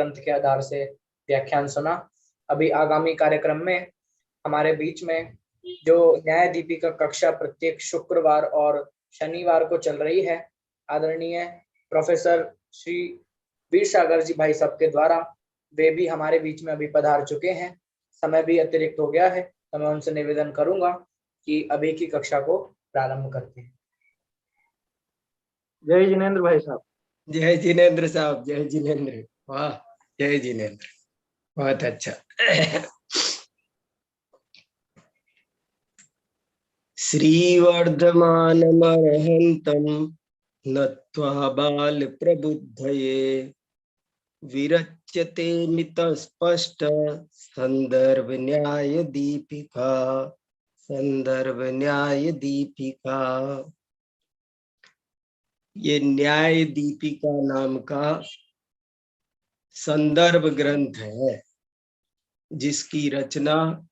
ग्रंथ के आधार से व्याख्यान सुना। अभी आगामी कार्यक्रम में हमारे बीच में जो न्याय दीपिका कक्षा प्रत्येक शुक्रवार और शनिवार को चल रही है, आदरणीय प्रोफेसर श्री वीर सागर जी भाई साहब के द्वारा, वे भी हमारे बीच में अभी पधार चुके हैं। समय भी अतिरिक्त हो गया है, तो मैं उनसे निवेदन करूंगा कि अभी की कक्षा को प्रारंभ करते हैं। जय जिनेंद्र भाई साहब। जय जिनेंद्र साहब, जय जिनेंद्र। वाह, जय जिनेंद्र, बहुत अच्छा। श्रीवर्धमानमर्हन्तं नत्वा बाल प्रबुद्धये विरच्यते मितस्पष्ट संदर्भ न्याय दीपिका। संदर्भ न्याय दीपिका, ये न्याय दीपिका नाम का संदर्भ ग्रंथ है, जिसकी रचना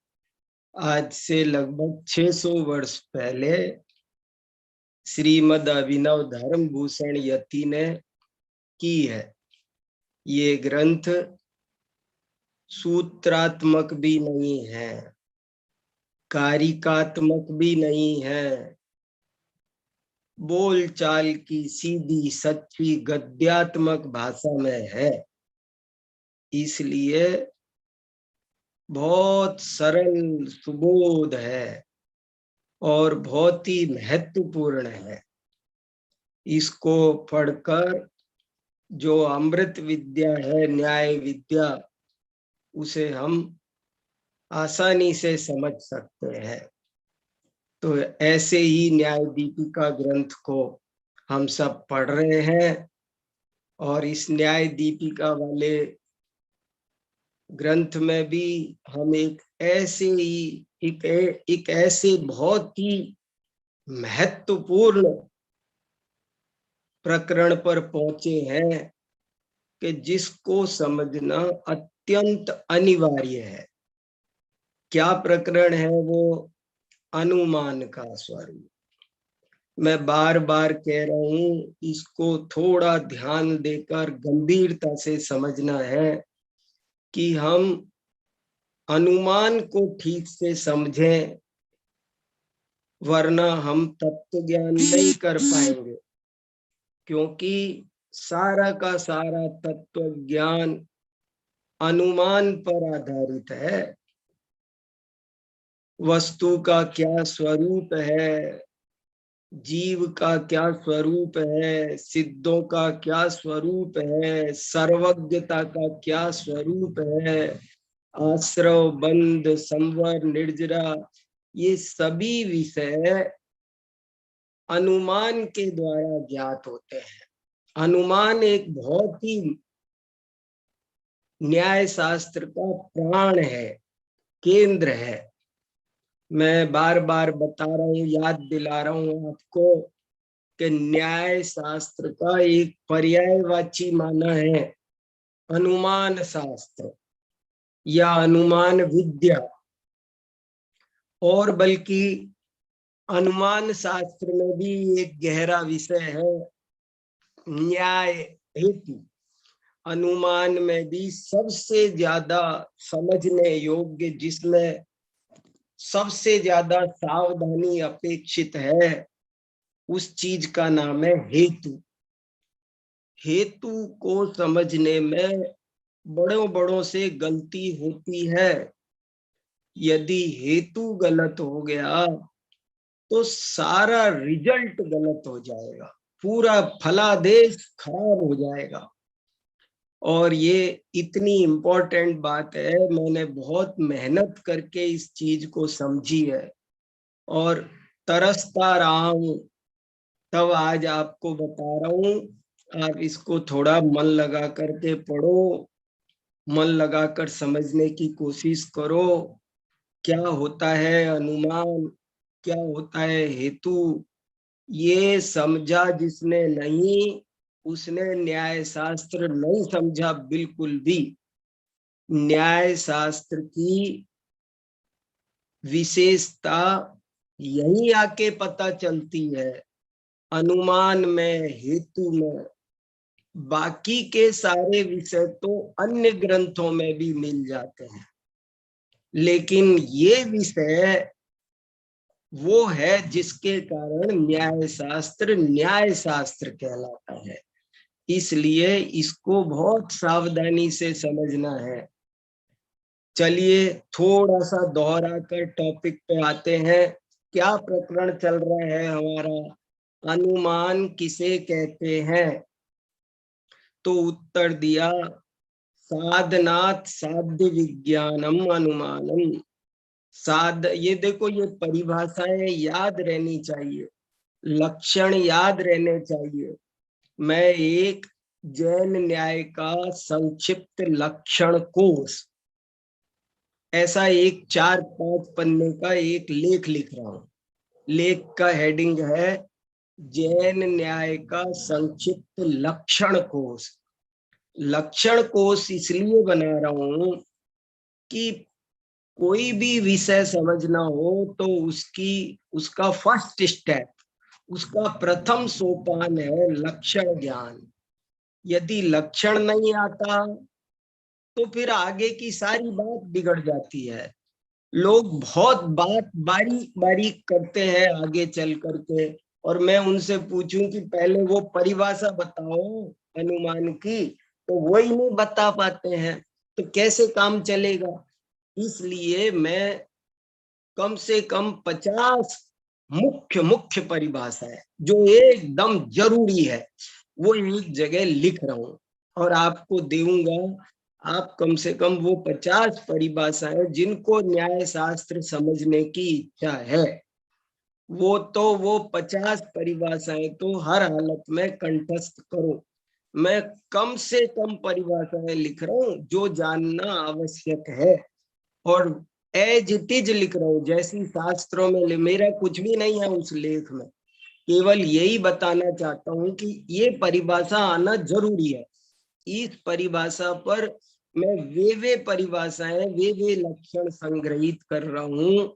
आज से लगभग 600 वर्ष पहले श्रीमद अभिनव धर्म भूषण यति ने की है। ये ग्रंथ सूत्रात्मक भी नहीं है, कारिकात्मक भी नहीं है, बोलचाल की सीधी सच्ची गद्यात्मक भाषा में है। इसलिए बहुत सरल सुबोध है और बहुत ही महत्वपूर्ण है। इसको पढ़कर जो अमृत विद्या है, न्याय विद्या, उसे हम आसानी से समझ सकते हैं। तो ऐसे ही न्याय दीपिका ग्रंथ को हम सब पढ़ रहे हैं, और इस न्याय दीपिका वाले ग्रंथ में भी हम एक ऐसे बहुत ही महत्वपूर्ण प्रकरण पर पहुंचे हैं कि जिसको समझना अत्यंत अनिवार्य है। क्या प्रकरण है वो? अनुमान का स्वरूप। मैं बार बार कह रहा हूं, इसको थोड़ा ध्यान देकर गंभीरता से समझना है कि हम अनुमान को ठीक से समझें, वरना हम तत्व ज्ञान नहीं कर पाएंगे। क्योंकि सारा का सारा तत्व ज्ञान अनुमान पर आधारित है। वस्तु का क्या स्वरूप है, जीव का क्या स्वरूप है, सिद्धों का क्या स्वरूप है, सर्वज्ञता का क्या स्वरूप है, आश्रव, बंध, संवर, निर्जरा, ये सभी विषय अनुमान के द्वारा ज्ञात होते हैं। अनुमान एक बहुत ही न्याय शास्त्र का प्राण है, केंद्र है। मैं बार बार बता रहा हूँ, याद दिला रहा हूँ आपको कि न्याय शास्त्र का एक पर्यायवाची माना है अनुमान शास्त्र या अनुमान विद्या। और बल्कि अनुमान शास्त्र में भी एक गहरा विषय है न्याय हेतु। अनुमान में भी सबसे ज्यादा समझने योग्य, जिसमें सबसे ज्यादा सावधानी अपेक्षित है, उस चीज का नाम है हेतु। हेतु को समझने में बड़ों बड़ों से गलती होती है। यदि हेतु गलत हो गया तो सारा रिजल्ट गलत हो जाएगा, पूरा फलादेश खराब हो जाएगा। और ये इतनी इम्पोर्टेंट बात है, मैंने बहुत मेहनत करके इस चीज को समझी है और तरसता रहा हूं, तब आज आपको बता रहा हूं। आप इसको थोड़ा मन लगा करके पढ़ो, मन लगाकर समझने की कोशिश करो। क्या होता है अनुमान, क्या होता है हेतु, ये समझा जिसने नहीं, उसने न्याय शास्त्र नहीं समझा बिल्कुल भी। न्याय शास्त्र की विशेषता यही आके पता चलती है, अनुमान में, हेतु में। बाकी के सारे विषय तो अन्य ग्रंथों में भी मिल जाते हैं, लेकिन ये विषय वो है जिसके कारण न्याय शास्त्र कहलाता है। इसलिए इसको बहुत सावधानी से समझना है। चलिए थोड़ा सा दोहरा कर टॉपिक पे आते हैं। क्या प्रकरण चल रहा है हमारा? अनुमान किसे कहते हैं? तो उत्तर दिया, साधनात् साध्य विज्ञानम अनुमानम। ये देखो, ये परिभाषाएं याद रहनी चाहिए, लक्षण याद रहने चाहिए। मैं एक जैन न्याय का संक्षिप्त लक्षण कोश, ऐसा एक 4-5 पन्ने का एक लेख लिख रहा हूं। लेख का हेडिंग है जैन न्याय का संक्षिप्त लक्षण कोश। लक्षण कोश इसलिए बना रहा हूं कि कोई भी विषय समझना हो तो उसका फर्स्ट स्टेप, उसका प्रथम सोपान है लक्षण ज्ञान। यदि लक्षण नहीं आता तो फिर आगे की सारी बात बिगड़ जाती है। लोग बहुत बात बारीक बारीक करते हैं आगे चल करके, और मैं उनसे पूछूं कि पहले वो परिभाषा बताओ अनुमान की, तो वो ही नहीं बता पाते हैं, तो कैसे काम चलेगा? इसलिए मैं कम से कम 50 मुख्य मुख्य परिभाषा है जो एकदम जरूरी है, वो एक जगह लिख रहा हूं और आपको दूंगा। आप कम से कम वो 50 परिभाषाएं जिनको न्याय शास्त्र समझने की इच्छा है, वो 50 परिभाषाएं तो हर हालत में कंठस्थ करो। मैं कम से कम परिभाषाएं लिख रहा हूं जो जानना आवश्यक है, और एज इट इज लिख रहा हूं जैसी शास्त्रों में। मेरा कुछ भी नहीं है उस लेख में, केवल यही बताना चाहता हूं कि ये परिभाषा आना जरूरी है। इस परिभाषा पर मैं वे परिभाषाएं, वे लक्षण संग्रहित कर रहा हूं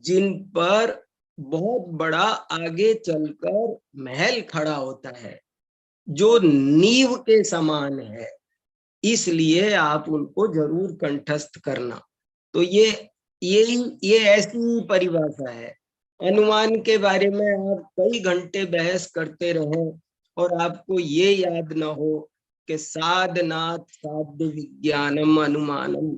जिन पर बहुत बड़ा आगे चलकर महल खड़ा होता है, जो नींव के समान है। इसलिए आप उनको जरूर कंठस्थ करना। तो ये ऐसी ही परिभाषा है। अनुमान के बारे में आप कई घंटे बहस करते रहे और आपको ये याद ना हो कि साधनात् साध्य विज्ञानम अनुमानम,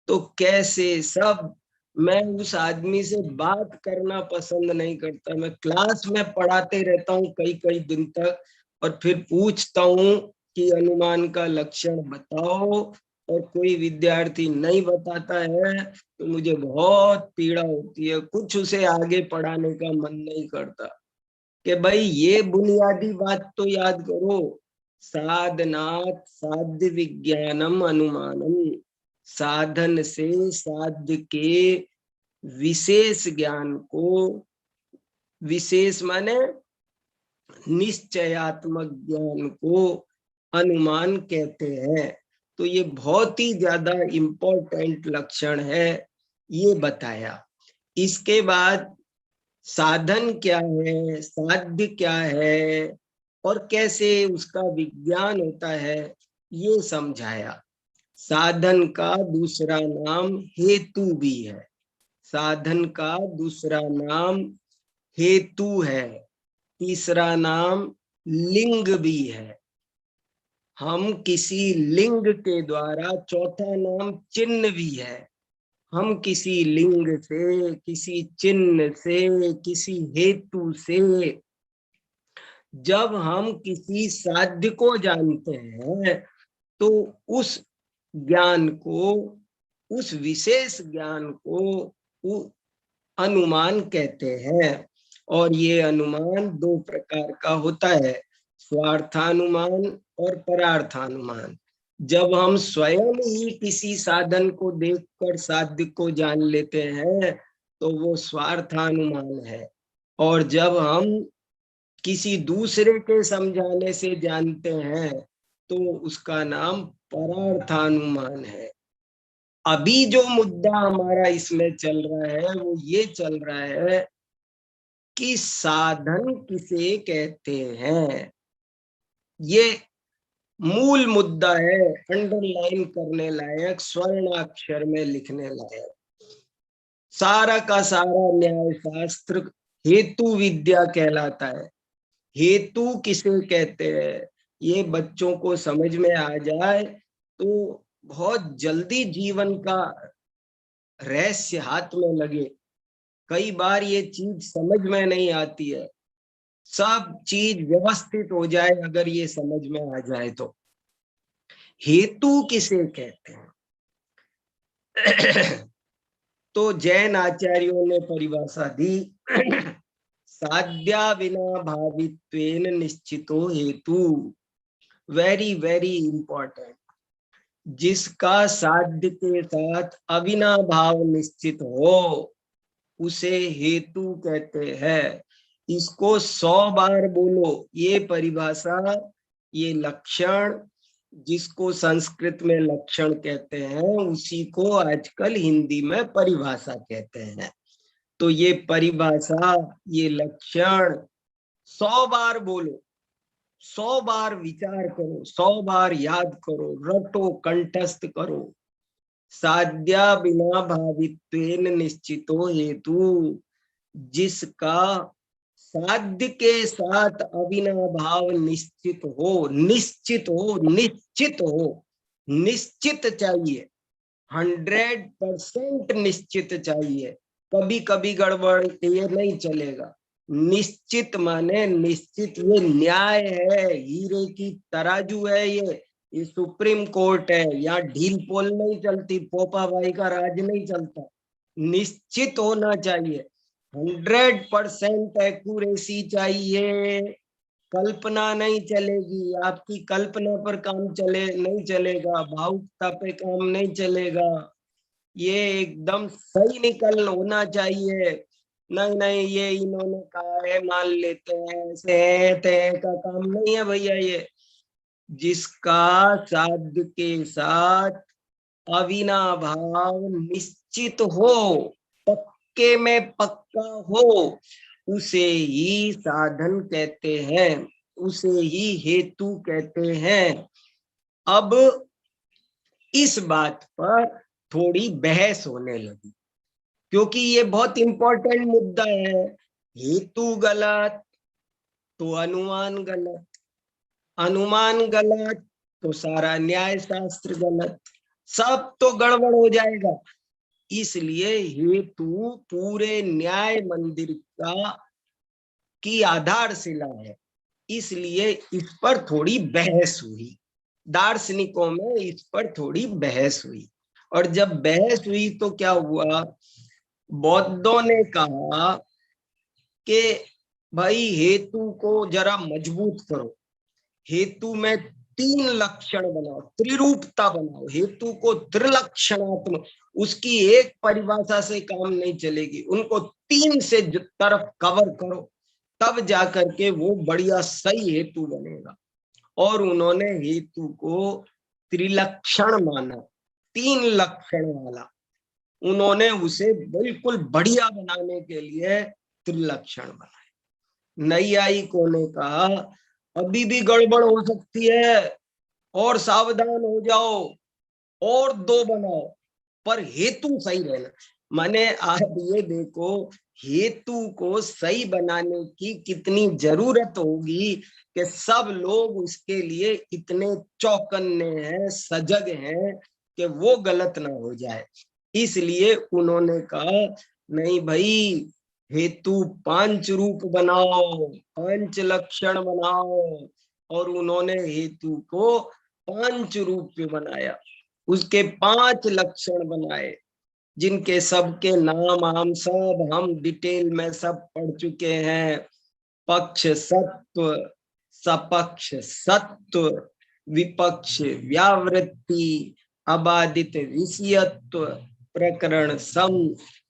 तो कैसे सब। मैं उस आदमी से बात करना पसंद नहीं करता। मैं क्लास में पढ़ाते रहता हूँ कई कई दिन तक, और फिर पूछता हूँ कि अनुमान का लक्षण बताओ, और कोई विद्यार्थी नहीं बताता है तो मुझे बहुत पीड़ा होती है। कुछ उसे आगे पढ़ाने का मन नहीं करता कि भाई ये बुनियादी बात तो याद करो, साधनात् साध्य विज्ञानम अनुमानम। साधन से साध्य के विशेष ज्ञान को, विशेष माने निश्चयात्मक ज्ञान को अनुमान कहते हैं। तो ये बहुत ही ज्यादा इम्पोर्टेंट लक्षण है, ये बताया। इसके बाद साधन क्या है, साध्य क्या है, और कैसे उसका विज्ञान होता है, ये समझाया। साधन का दूसरा नाम हेतु भी है। साधन का दूसरा नाम हेतु है, तीसरा नाम लिंग भी है। हम किसी लिंग के द्वारा, चौथा नाम चिन्ह भी है। हम किसी लिंग से, किसी चिन्ह से, किसी हेतु से जब हम किसी साध्य को जानते हैं तो उस ज्ञान को, उस विशेष ज्ञान को अनुमान कहते हैं। और ये अनुमान 2 प्रकार का होता है, स्वार्थानुमान और परार्थानुमान। जब हम स्वयं ही किसी साधन को देखकर साध्य को जान लेते हैं तो वो स्वार्थानुमान है, और जब हम किसी दूसरे के समझाने से जानते हैं तो उसका नाम परार्थानुमान है। अभी जो मुद्दा हमारा इसमें चल रहा है वो ये चल रहा है कि साधन किसे कहते हैं। ये मूल मुद्दा है, अंडरलाइन करने लायक, स्वर्णाक्षर में लिखने लायक। सारा का सारा न्याय शास्त्र हेतु विद्या कहलाता है। हेतु किसे कहते हैं, ये बच्चों को समझ में आ जाए तो बहुत जल्दी जीवन का रहस्य हाथ में लगे। कई बार ये चीज समझ में नहीं आती है, सब चीज व्यवस्थित हो जाए अगर ये समझ में आ जाए तो। हेतु किसे कहते हैं तो जैन आचार्यों ने परिभाषा दी, साध्या विना भावित्वेन निश्चितो हेतु। Very very important. जिसका साध्य के साथ अविनाभाव निश्चित हो उसे हेतु कहते हैं। इसको 100 बार बोलो। ये परिभाषा, ये लक्षण, जिसको संस्कृत में लक्षण कहते हैं उसी को आजकल हिंदी में परिभाषा कहते हैं। तो ये परिभाषा, ये लक्षण 100 बार बोलो, 100 बार विचार करो, 100 बार याद करो, रटो, कंठस्थ करो। साध्या बिना भावित्वेन निश्चितो हेतु। जिसका साध्य के साथ अविनाभाव निश्चित हो, निश्चित हो, निश्चित हो, निश्चित चाहिए, 100% निश्चित चाहिए। कभी कभी गड़बड़ ये नहीं चलेगा। निश्चित माने निश्चित, ये न्याय है, हीरे की तराजू है, ये सुप्रीम कोर्ट है। यहाँ ढील पोल नहीं चलती, पोपा भाई का राज नहीं चलता। निश्चित होना चाहिए, 100% एक्यूरेसी चाहिए। कल्पना नहीं चलेगी, आपकी कल्पना पर काम चले नहीं चलेगा, भावुकता पे काम नहीं चलेगा। ये एकदम सही निकल होना चाहिए। नहीं नहीं ये इन्होंने कहा है मान लेते हैं, ऐसे है तय का काम नहीं है भैया। ये जिसका साध्य के साथ अविनाभाव निश्चित हो, पक्के में पक्का हो, उसे ही साधन कहते हैं, उसे ही हेतु कहते हैं। अब इस बात पर थोड़ी बहस होने लगी, क्योंकि ये बहुत इंपॉर्टेंट मुद्दा है। हेतु गलत तो अनुमान गलत, अनुमान गलत तो सारा न्याय शास्त्र गलत, सब तो गड़बड़ हो जाएगा। इसलिए हेतु पूरे न्याय मंदिर का की आधारशिला है। इसलिए इस पर थोड़ी बहस हुई, दार्शनिकों में इस पर थोड़ी बहस हुई। और जब बहस हुई तो क्या हुआ, बौद्धों ने कहा कि भाई हेतु को जरा मजबूत करो, हेतु में 3 लक्षण बनाओ, त्रिरूपता बनाओ, हेतु को त्रिलक्षणात्मक। उसकी एक परिभाषा से काम नहीं चलेगी, उनको 3 से तरफ कवर करो, तब जाकर के वो बढ़िया सही हेतु बनेगा। और उन्होंने हेतु को त्रिलक्षण माना, 3 लक्षण वाला। उन्होंने उसे बिल्कुल बढ़िया बनाने के लिए त्रिलक्षण बनाए। नैयायिकों ने कहा अभी भी गड़बड़ हो सकती है और सावधान हो जाओ, और 2 बनाओ, पर हेतु सही रहना। माने आप ये देखो, हेतु को सही बनाने की कितनी जरूरत होगी कि सब लोग उसके लिए इतने चौकन्ने हैं, सजग हैं कि वो गलत ना हो जाए। इसलिए उन्होंने कहा नहीं भाई, हेतु 5 रूप बनाओ, 5 लक्षण बनाओ। और उन्होंने हेतु को 5 रूप में बनाया, उसके 5 लक्षण बनाए, जिनके सबके नाम हम सब हम डिटेल में सब पढ़ चुके हैं। पक्ष सत्व, सपक्ष सत्व, विपक्ष व्यावृत्ति, अबाधित विषयत्व, प्रकरण सम।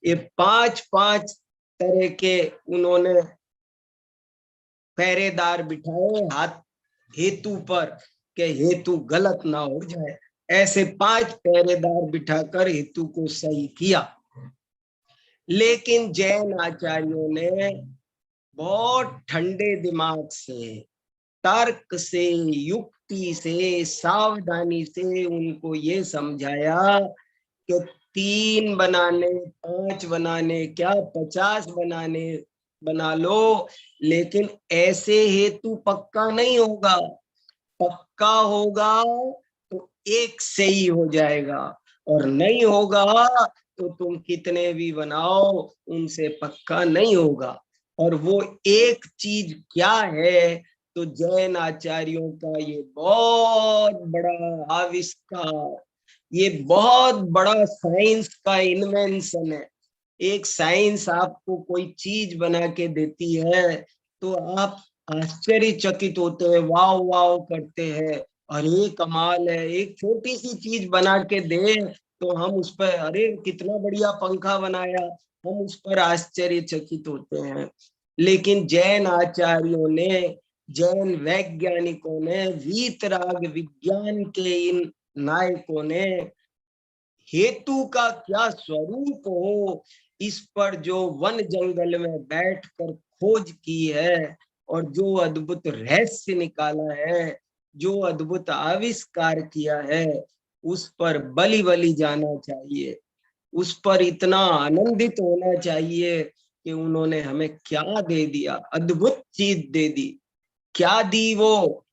ये 5 तरह के उन्होंने पहरेदार बिठाए हाथ हेतु पर कि हेतु गलत ना हो जाए। ऐसे 5 पहरेदार बिठाकर हेतु को सही किया। लेकिन जैन आचार्यों ने बहुत ठंडे दिमाग से, तर्क से युक्त युक्ति से, सावधानी से उनको ये समझाया कि 3 बनाने, 5 बनाने, क्या 50 बनाने बना लो, लेकिन ऐसे हेतु पक्का नहीं होगा। पक्का होगा तो एक से ही हो जाएगा, और नहीं होगा तो तुम कितने भी बनाओ उनसे पक्का नहीं होगा। और वो एक चीज क्या है, तो जैन आचार्यों का ये बहुत बड़ा आविष्कार, ये बहुत बड़ा साइंस का इन्वेंशन है। एक साइंस आपको कोई चीज बना के देती है तो आप आश्चर्यचकित होते हैं, वाव वाव करते हैं, अरे कमाल है। एक छोटी सी चीज बना के दे तो हम उस पर, अरे कितना बढ़िया पंखा बनाया, हम उस पर आश्चर्यचकित होते हैं। लेकिन जैन आचार्यों ने, जैन वैज्ञानिकों ने, वीतराग विज्ञान के इन नायकों ने हेतु का क्या स्वरूप हो, इस पर जो वन जंगल में बैठकर खोज की है और जो अद्भुत रहस्य निकाला है, जो अद्भुत आविष्कार किया है, उस पर बलि बलि जाना चाहिए, उस पर इतना आनंदित होना चाहिए कि उन्होंने हमें क्या दे दिया, अद्भुत चीज दे दी। क्या दी वो,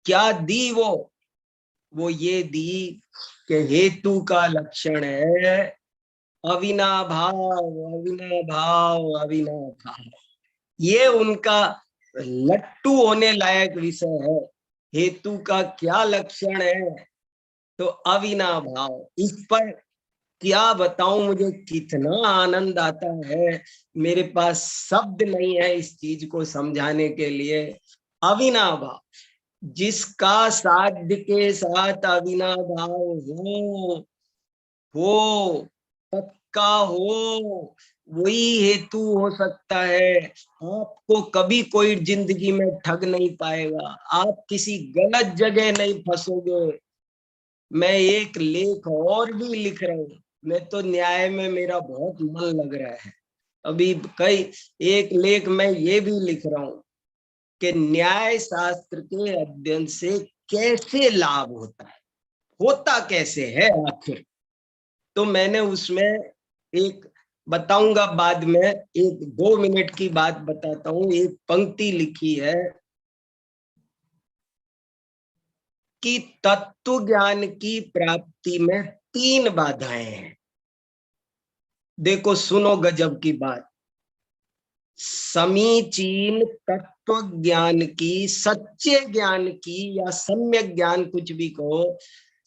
क्या दी वो ये दी कि हेतु का लक्षण है अविनाभाव, अविनाभाव, अविनाभाव। ये उनका लट्टू होने लायक विषय है। हेतु का क्या लक्षण है, तो अविनाभाव। इस पर क्या बताऊं, मुझे कितना आनंद आता है, मेरे पास शब्द नहीं है इस चीज को समझाने के लिए। अविनाभाव, जिसका साध्य के साथ अविनाभाव हो पक्का हो, वही हेतु हो सकता है। आपको कभी कोई जिंदगी में ठग नहीं पाएगा, आप किसी गलत जगह नहीं फंसोगे। मैं एक लेख और भी लिख रहा हूँ, मैं तो न्याय में मेरा बहुत मन लग रहा है। अभी कई एक लेख में ये भी लिख रहा हूँ कि न्याय शास्त्र के अध्ययन से कैसे लाभ होता है, होता कैसे है आखिर। तो मैंने उसमें एक बताऊंगा बाद में, 1-2 मिनट की बात बताता हूं। एक पंक्ति लिखी है कि तत्व ज्ञान की प्राप्ति में 3 बाधाएं हैं। देखो सुनो गजब की बात। समीचीन तत्व ज्ञान की, सच्चे ज्ञान की, या सम्यक ज्ञान, कुछ भी कहो,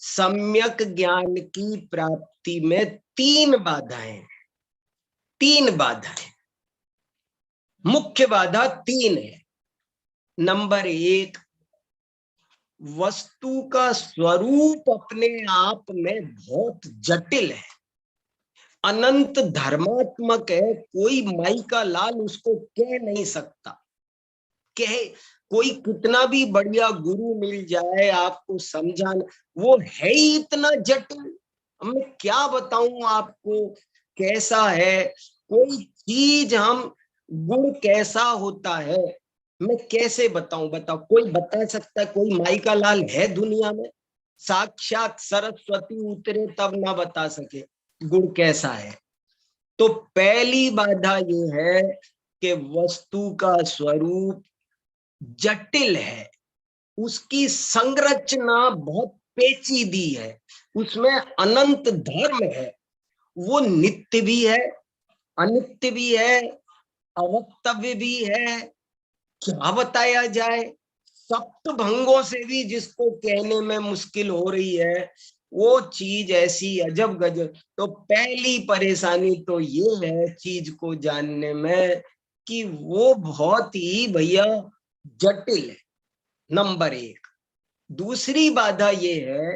सम्यक ज्ञान की प्राप्ति में 3 बाधाएं, 3 बाधाएं, मुख्य बाधा 3 है। नंबर 1, वस्तु का स्वरूप अपने आप में बहुत जटिल है, अनंत धर्मात्मक है। कोई माई का लाल उसको कह नहीं सकता। कहे कोई कितना भी बढ़िया गुरु मिल जाए आपको समझाना, वो है ही इतना जटिल। मैं क्या बताऊं आपको कैसा है कोई चीज, हम गुण कैसा होता है मैं कैसे बताऊं। बताओ, कोई बता सकता है? कोई माई का लाल है दुनिया में? साक्षात सरस्वती उतरे तब ना बता सके गुण कैसा है। तो पहली बाधा ये है कि वस्तु का स्वरूप जटिल है, उसकी संरचना बहुत पेचीदी है, उसमें अनंत धर्म है, वो नित्य भी है, अनित्य भी है, अवक्तव्य भी है। क्या बताया जाए, सप्त भंगों से भी जिसको कहने में मुश्किल हो रही है, वो चीज ऐसी अजब गजब। तो पहली परेशानी तो ये है चीज को जानने में कि वो बहुत ही भैया जटिल है, नंबर 1। दूसरी बाधा ये है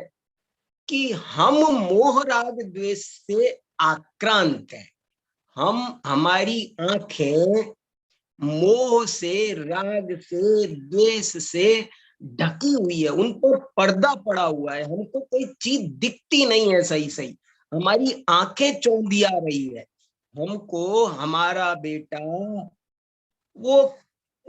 कि हम मोह राग द्वेष से आक्रांत हैं। हमारी आंखें मोह से, राग से, द्वेष से ढकी हुई है, उन पर पर्दा पड़ा हुआ है, हमको कोई चीज दिखती नहीं है सही सही, हमारी आंखें चौंधिया रही है। हमको हमारा बेटा वो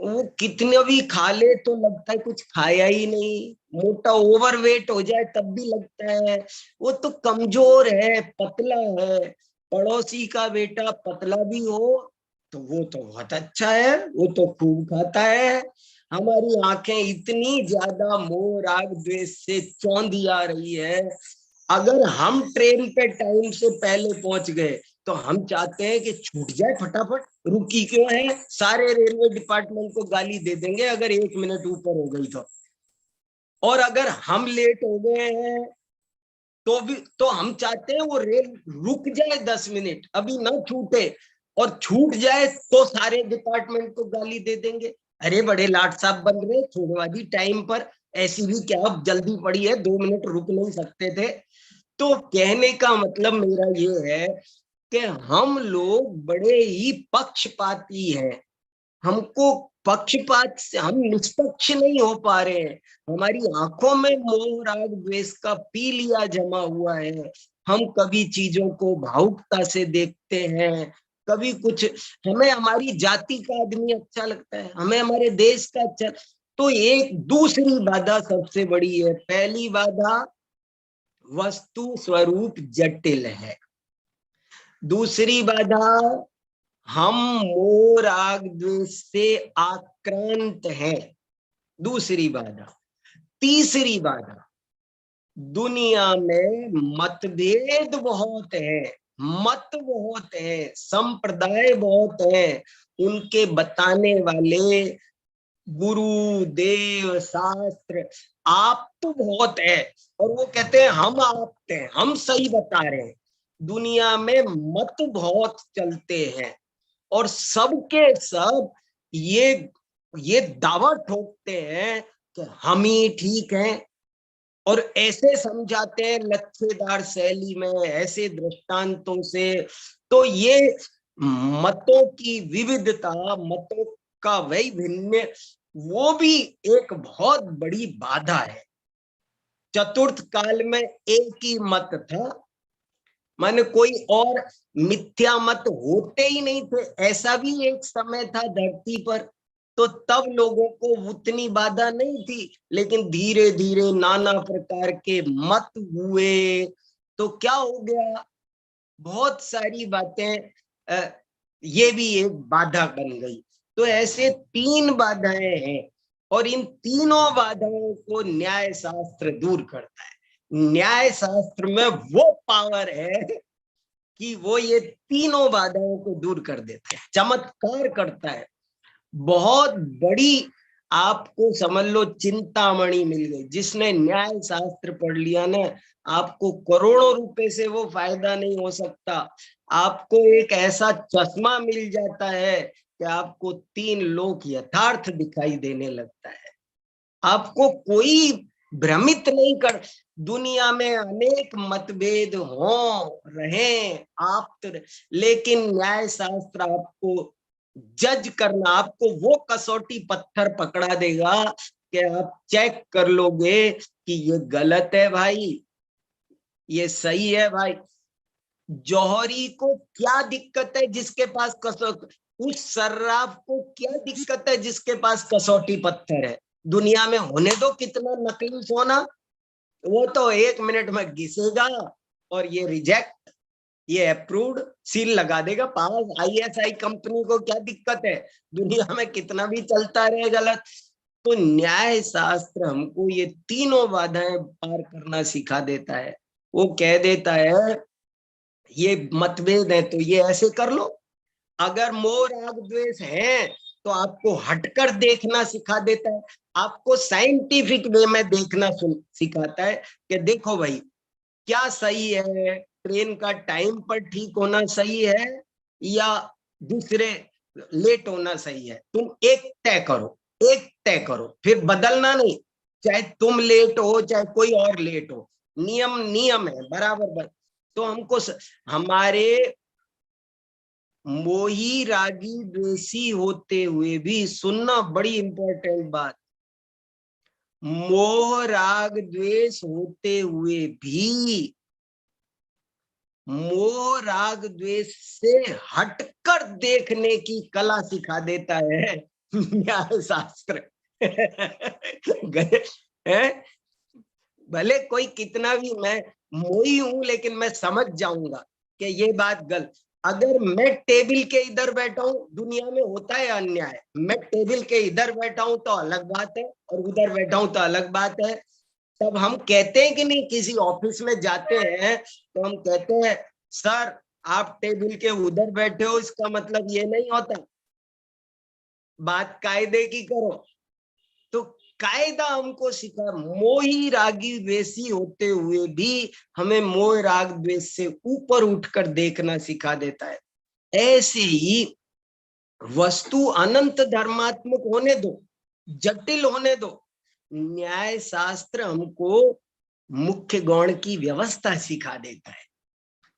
वो कितने भी खा ले तो लगता है कुछ खाया ही नहीं। मोटा ओवरवेट हो जाए तब भी लगता है वो तो कमजोर है, पतला है। पड़ोसी का बेटा पतला भी हो तो वो तो बहुत अच्छा है, वो तो खूब खाता है। हमारी आंखें इतनी ज्यादा मोह राग द्वेष से चौंधी आ रही है। अगर हम ट्रेन पे टाइम से पहले पहुंच गए तो हम चाहते हैं कि छूट जाए फटाफट, रुकी क्यों है। सारे रेलवे डिपार्टमेंट को गाली दे देंगे अगर 1 मिनट ऊपर हो गई तो। और अगर हम लेट हो गए हैं तो भी तो हम चाहते हैं वो रेल रुक जाए 10 मिनट, अभी ना छूटे। और छूट जाए तो सारे डिपार्टमेंट को गाली दे देंगे, अरे बड़े लाट साहब बन रहे, छोड़वा दी टाइम पर, ऐसी भी क्या अब जल्दी पड़ी है, 2 मिनट रुक नहीं सकते थे। तो कहने का मतलब मेरा ये है कि हम लोग बड़े ही पक्षपाती हैं। हमको पक्षपात से हम निष्पक्ष नहीं हो पा रहे हैं। हमारी आंखों में मोह राग द्वेष का पीलिया जमा हुआ है। हम कभी चीजों को भावुकता से देखते हैं, कभी कुछ, हमें हमारी जाति का आदमी अच्छा लगता है, हमें हमारे देश का अच्छा। तो एक दूसरी बाधा सबसे बड़ी है। पहली बाधा वस्तु स्वरूप जटिल है। दूसरी बाधा हम मोह राग द्वेष से आक्रांत हैं। दूसरी बाधा। तीसरी बाधा, दुनिया में मतभेद बहुत है, मत बहुत है, संप्रदाय बहुत है। उनके बताने वाले गुरु देव शास्त्र आप तो बहुत है, और वो कहते हैं हम आपते हैं, हम सही बता रहे हैं। दुनिया में मत बहुत चलते हैं और सबके सब ये दावा ठोकते हैं कि हम ही ठीक हैं, और ऐसे समझाते हैं लच्छेदार शैली में, ऐसे दृष्टांतों से। तो ये मतों की विविधता, मतों का वैभिन्न, वो भी एक बहुत बड़ी बाधा है। चतुर्थ काल में एक ही मत था, माने कोई और मिथ्या मत होते ही नहीं थे। ऐसा भी एक समय था धरती पर, तो तब लोगों को उतनी बाधा नहीं थी। लेकिन धीरे धीरे नाना प्रकार के मत हुए तो क्या हो गया, बहुत सारी बातें ये भी एक बाधा बन गई। तो ऐसे 3 बाधाएं हैं, और इन तीनों बाधाओं को न्याय शास्त्र दूर करता है। न्याय शास्त्र में वो पावर है कि वो ये तीनों बाधाओं को दूर कर देता है, चमत्कार करता है। बहुत बड़ी, आपको समझ लो चिंतामणि मिल गई। जिसने न्याय शास्त्र पढ़ लिया ना, आपको करोड़ों रुपए से वो फायदा नहीं हो सकता। आपको एक ऐसा चश्मा मिल जाता है कि आपको 3 लोक यथार्थ दिखाई देने लगता है। आपको कोई भ्रमित नहीं कर। दुनिया में अनेक मतभेद हो रहे आप लेकिन न्याय शास्त्र आपको जज करना, आपको वो कसौटी पत्थर पकड़ा देगा कि आप चेक कर लोगे कि ये गलत है भाई, ये सही है भाई। जौहरी को क्या दिक्कत है जिसके पास कसौटी, उस सर्राफ को क्या दिक्कत है जिसके पास कसौटी पत्थर है। दुनिया में होने दो कितना नकली सोना, वो तो 1 मिनट में घिसेगा और ये रिजेक्ट, ये अप्रूव्ड सील लगा देगा पास। ISI कंपनी को क्या दिक्कत है, दुनिया में कितना भी चलता रहे गलत। तो न्याय शास्त्र हमको ये तीनों बाधाएं पार करना सिखा देता है। वो कह देता है ये मतभेद है तो ये ऐसे कर लो। अगर मोह राग द्वेष है तो आपको हटकर देखना सिखा देता है, आपको साइंटिफिक वे में देखना सिखाता है कि देखो भाई क्या सही है, ट्रेन का टाइम पर ठीक होना सही है या दूसरे लेट होना सही है। तुम एक तय करो, एक तय करो, फिर बदलना नहीं। चाहे तुम लेट हो चाहे कोई और लेट हो, नियम नियम है बराबर। तो हमको हमारे मोही रागी द्वेषी होते हुए भी, सुनना बड़ी इंपॉर्टेंट बात, मोह राग द्वेष होते हुए भी मोह राग द्वेष से हटकर देखने की कला सिखा देता है। न्याय शास्त्र भले कोई कितना भी, मैं मोही हूं, लेकिन मैं समझ जाऊंगा कि ये बात गलत। अगर मैं टेबल के इधर बैठा हूं, दुनिया में होता है अन्याय, मैं टेबल के इधर बैठा हूं तो अलग बात है, और उधर बैठा हूं तो अलग बात है। तब हम कहते हैं कि नहीं, किसी ऑफिस में जाते हैं तो हम कहते हैं सर आप टेबल के उधर बैठे हो, इसका मतलब ये नहीं होता, बात कायदे की करो। तो कायदा हमको सिखा, मोही रागी द्वेषी होते हुए भी हमें मोह राग द्वेष से ऊपर उठकर देखना सिखा देता है। ऐसे ही वस्तु अनंत धर्मात्मक होने दो, जटिल होने दो, न्याय शास्त्र हमको मुख्य गौण की व्यवस्था सिखा देता है।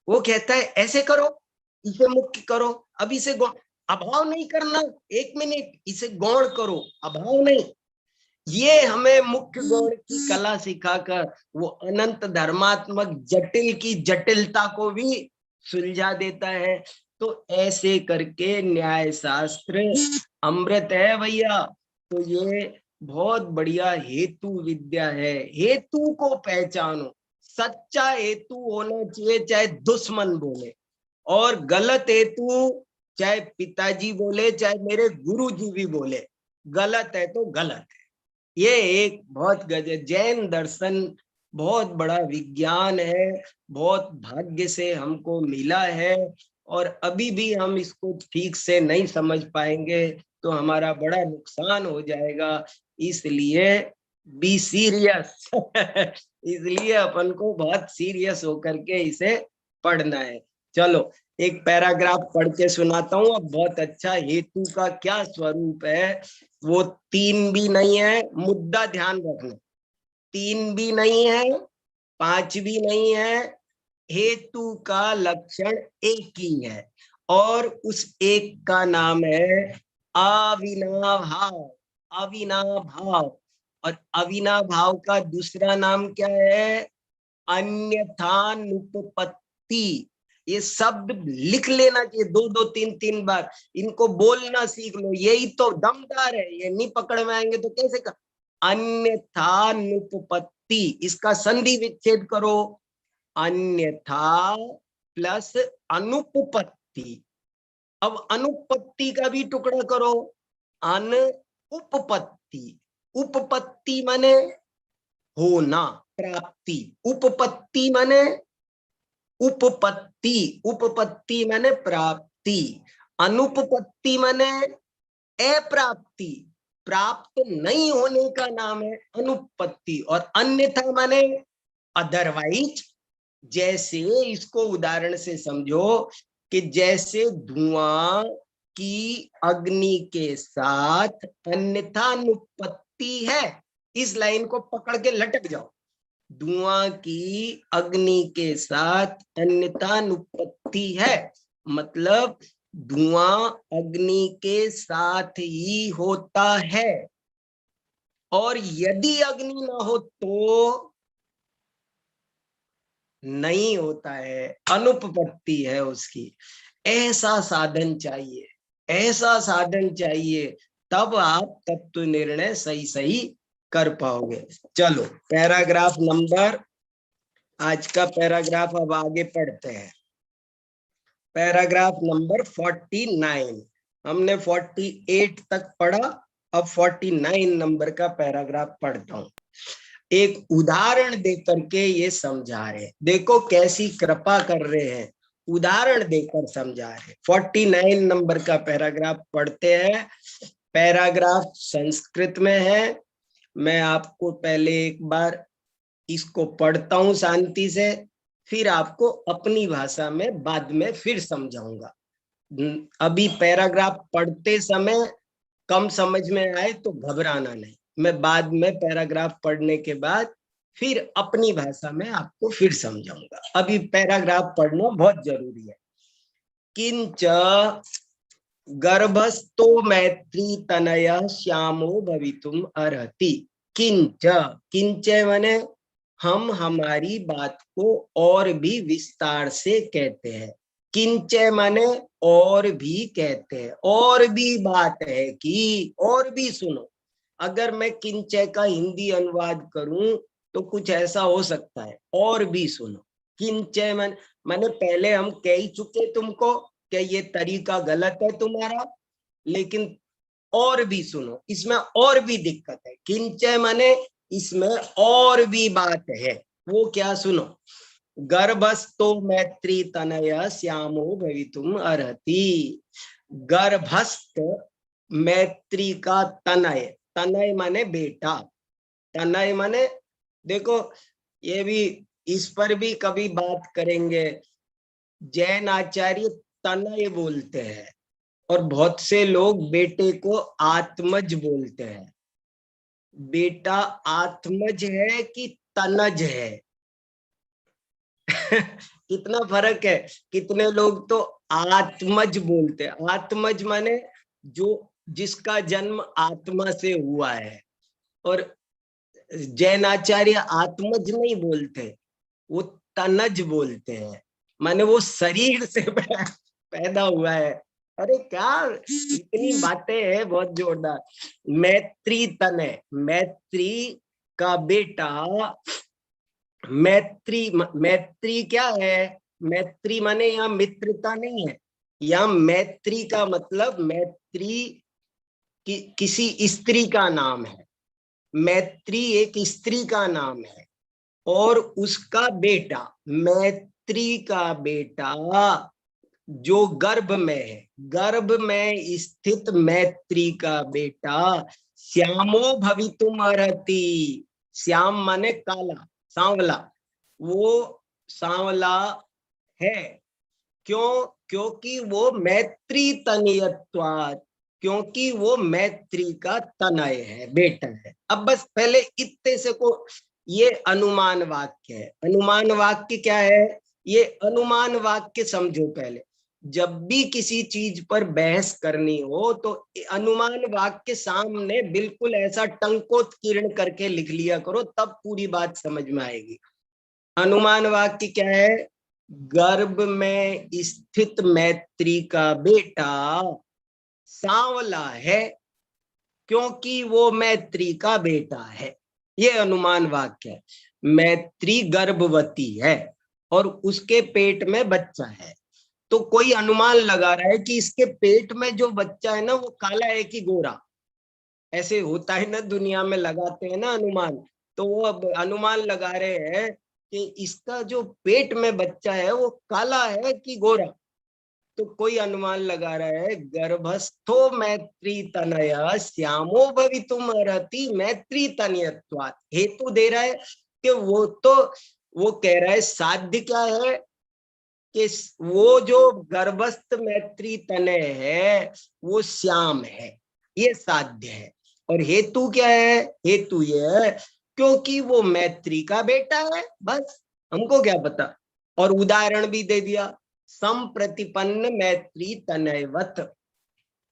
वो कहता है ऐसे करो, इसे मुख्य करो, अब इसे गौण, अभाव नहीं करना, एक मिनट, इसे गौण करो, अभाव नहीं। ये हमें मुख्य गौण की कला सिखाकर वो अनंत धर्मात्मक जटिल की जटिलता को भी सुलझा देता है। तो ऐसे करके न्याय शास्त्र अमृत है भैया। तो ये बहुत बढ़िया हेतु विद्या है। हेतु को पहचानो, सच्चा हेतु होना चाहिए, चाहे दुश्मन बोले, और गलत हेतु चाहे पिताजी बोले, चाहे मेरे गुरुजी भी बोले, गलत है तो गलत है। ये एक बहुत गजब जैन दर्शन, बहुत बड़ा विज्ञान है, बहुत भाग्य से हमको मिला है, और अभी भी हम इसको ठीक से नहीं समझ पाएंगे तो हमारा बड़ा नुकसान हो जाएगा। इसलिए बी सीरियस इसलिए अपन को बहुत सीरियस होकर के इसे पढ़ना है। चलो एक पैराग्राफ पढ़ के सुनाता हूँ। अब बहुत अच्छा, हेतु का क्या स्वरूप है, वो 3 भी नहीं है, मुद्दा ध्यान रखना, 3 भी नहीं है, 5 भी नहीं है, हेतु का लक्षण एक ही है, और उस एक का नाम है अविनाभाव। अविनाभाव, और अविनाभाव का दूसरा नाम क्या है, अन्यथानुपपत्ति। ये शब्द लिख लेना चाहिए 2-2 3-3 बार, इनको बोलना सीख लो, यही तो दमदार है। ये नहीं पकड़ में आएंगे तो कैसे कर। अन्यथानुपपत्ति, इसका संधि विच्छेद करो, अन्यथा प्लस अनुपपत्ति। अब अनुपपत्ति का भी टुकड़ा करो, अनुपपत्ति। उपपत्ति माने होना, प्राप्ति, उपपत्ति माने उपपत्ति, उपपत्ति माने प्राप्ति, अनुपपत्ति माने अप्राप्ति, प्राप्त नहीं होने का नाम है अनुपपत्ति, और अन्यथा माने अदरवाइज। जैसे इसको उदाहरण से समझो कि जैसे धुआं की अग्नि के साथ अन्यथा अनुपपत्ति है, इस लाइन को पकड़ के लटक जाओ, धुआं की अग्नि के साथ अन्यथानुपत्ति है, मतलब धुआं अग्नि के साथ ही होता है, और यदि अग्नि ना हो तो नहीं होता है, अनुपपत्ति है उसकी। ऐसा साधन चाहिए, ऐसा साधन चाहिए, तब आप तत्व निर्णय सही सही कर पाओगे। चलो पैराग्राफ नंबर, आज का पैराग्राफ अब आगे पढ़ते हैं। पैराग्राफ नंबर 49, हमने 48 तक पढ़ा, अब 49 नंबर का पैराग्राफ पढ़ता हूं। एक उदाहरण देकर के ये समझा रहे, देखो कैसी कृपा कर रहे हैं, उदाहरण देकर समझा रहे। 49 नंबर का पैराग्राफ पढ़ते हैं। पैराग्राफ संस्कृत में है, मैं आपको पहले एक बार इसको पढ़ता हूं शांति से, फिर आपको अपनी भाषा में बाद में फिर समझाऊंगा। अभी पैराग्राफ पढ़ते समय कम समझ में आए तो घबराना नहीं, मैं बाद में पैराग्राफ पढ़ने के बाद फिर अपनी भाषा में आपको फिर समझाऊंगा। अभी पैराग्राफ पढ़ना बहुत जरूरी है। किंच गर्भस्थो मैत्री तनय श्यामो भवितुम अर्हति। किंच, किंच माने हम हमारी बात को और भी विस्तार से कहते हैं। किंचे माने और भी कहते हैं, और भी बात है कि और भी सुनो। अगर मैं किंचे का हिंदी अनुवाद करूं तो कुछ ऐसा हो सकता है, और भी सुनो। किंचे माने पहले हम कह ही चुके तुमको कि ये तरीका गलत है तुम्हारा, लेकिन और भी सुनो, इसमें और भी दिक्कत है। किंचे माने इसमें और भी बात है। वो क्या, सुनो। गर्भस्थो मैत्री तनय श्यामो भवितुम अर्हति। गर्भस्थ मैत्री का तनय, तनय माने बेटा, तनय माने, देखो ये भी, इस पर भी कभी बात करेंगे। जैन आचार्य तनय बोलते हैं और बहुत से लोग बेटे को आत्मज बोलते हैं। बेटा आत्मज है कि तनज है? कितना फर्क है। कितने लोग तो आत्मज बोलते हैं। आत्मज माने जो, जिसका जन्म आत्मा से हुआ है। और जैनाचार्य आत्मज नहीं बोलते, वो तनज बोलते हैं, माने वो शरीर से पैदा हुआ है। अरे क्या इतनी बातें हैं, बहुत जोरदार। मैत्री तनय, मैत्री का बेटा। मैत्री, मैत्री क्या है? मैत्री माने यहाँ मित्रता नहीं है, यहाँ मैत्री का मतलब मैत्री किसी स्त्री का नाम है। मैत्री एक स्त्री का नाम है और उसका बेटा, मैत्री का बेटा जो गर्भ में है, गर्भ में स्थित मैत्री का बेटा श्यामो भवितुम अर्हति। श्याम माने काला, सांवला, वो सांवला है। क्यों? क्योंकि वो मैत्री तनयत्वात्, क्योंकि वो मैत्री का तनय है, बेटा है। अब बस पहले इतने से को, ये अनुमान वाक्य है। अनुमान वाक्य क्या है? ये अनुमान वाक्य समझो पहले। जब भी किसी चीज पर बहस करनी हो तो अनुमान वाक्य सामने बिल्कुल ऐसा टंकोत्कीर्ण करके लिख लिया करो, तब पूरी बात समझ में आएगी। अनुमान वाक्य क्या है? गर्भ में स्थित मैत्री का बेटा सांवला है क्योंकि वो मैत्री का बेटा है। ये अनुमान वाक्य है। मैत्री गर्भवती है और उसके पेट में बच्चा है, तो कोई अनुमान लगा रहा है कि इसके पेट में जो बच्चा है ना, वो काला है कि गोरा। ऐसे होता है ना, दुनिया में लगाते हैं ना अनुमान। तो वो अब अनुमान लगा रहे हैं कि इसका जो पेट में बच्चा है वो काला है कि गोरा। तो कोई अनुमान लगा रहा है गर्भस्थो मैत्री तनया श्यामो भवितुम अर्हति मैत्री तनयत्वात्। हेतु दे रहा है कि वो कह रहा है साध्य क्या है कि वो जो गर्भस्थ मैत्री तनय है वो श्याम है, ये साध्य है। और हेतु क्या है? हेतु ये है क्योंकि वो मैत्री का बेटा है, बस। हमको क्या पता। और उदाहरण भी दे दिया, संप्रतिपन्न मैत्री तनयवत।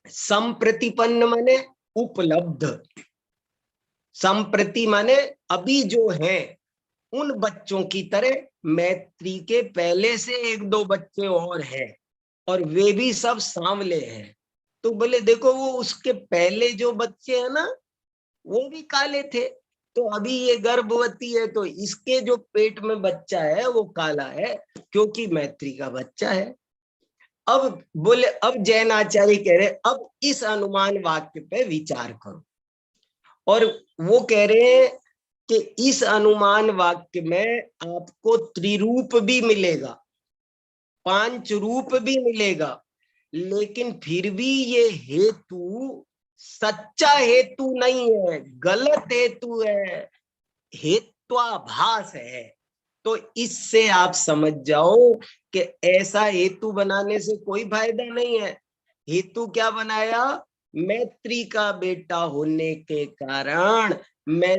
संप्रतिपन्न माने उपलब्ध, संप्रति माने अभी जो है उन बच्चों की तरह मैत्री के पहले से एक दो बच्चे और हैं और वे भी सब सांवले हैं। तो बोले देखो, वो उसके पहले जो बच्चे हैं ना, वो भी काले थे, तो अभी ये गर्भवती है तो इसके जो पेट में बच्चा है वो काला है क्योंकि मैत्री का बच्चा है। अब बोले, अब जैन आचार्य कह रहे अब इस अनुमान वाक्य पे विचार करो। और वो कह रहे हैं कि इस अनुमान वाक्य में आपको त्रिरूप भी मिलेगा, पांच रूप भी मिलेगा, लेकिन फिर भी ये हेतु सच्चा हेतु नहीं है, गलत हेतु है, हेत्वाभास है। तो इससे आप समझ जाओ कि ऐसा हेतु बनाने से कोई फायदा नहीं है। हेतु क्या बनाया? मैत्री का बेटा होने के कारण मैं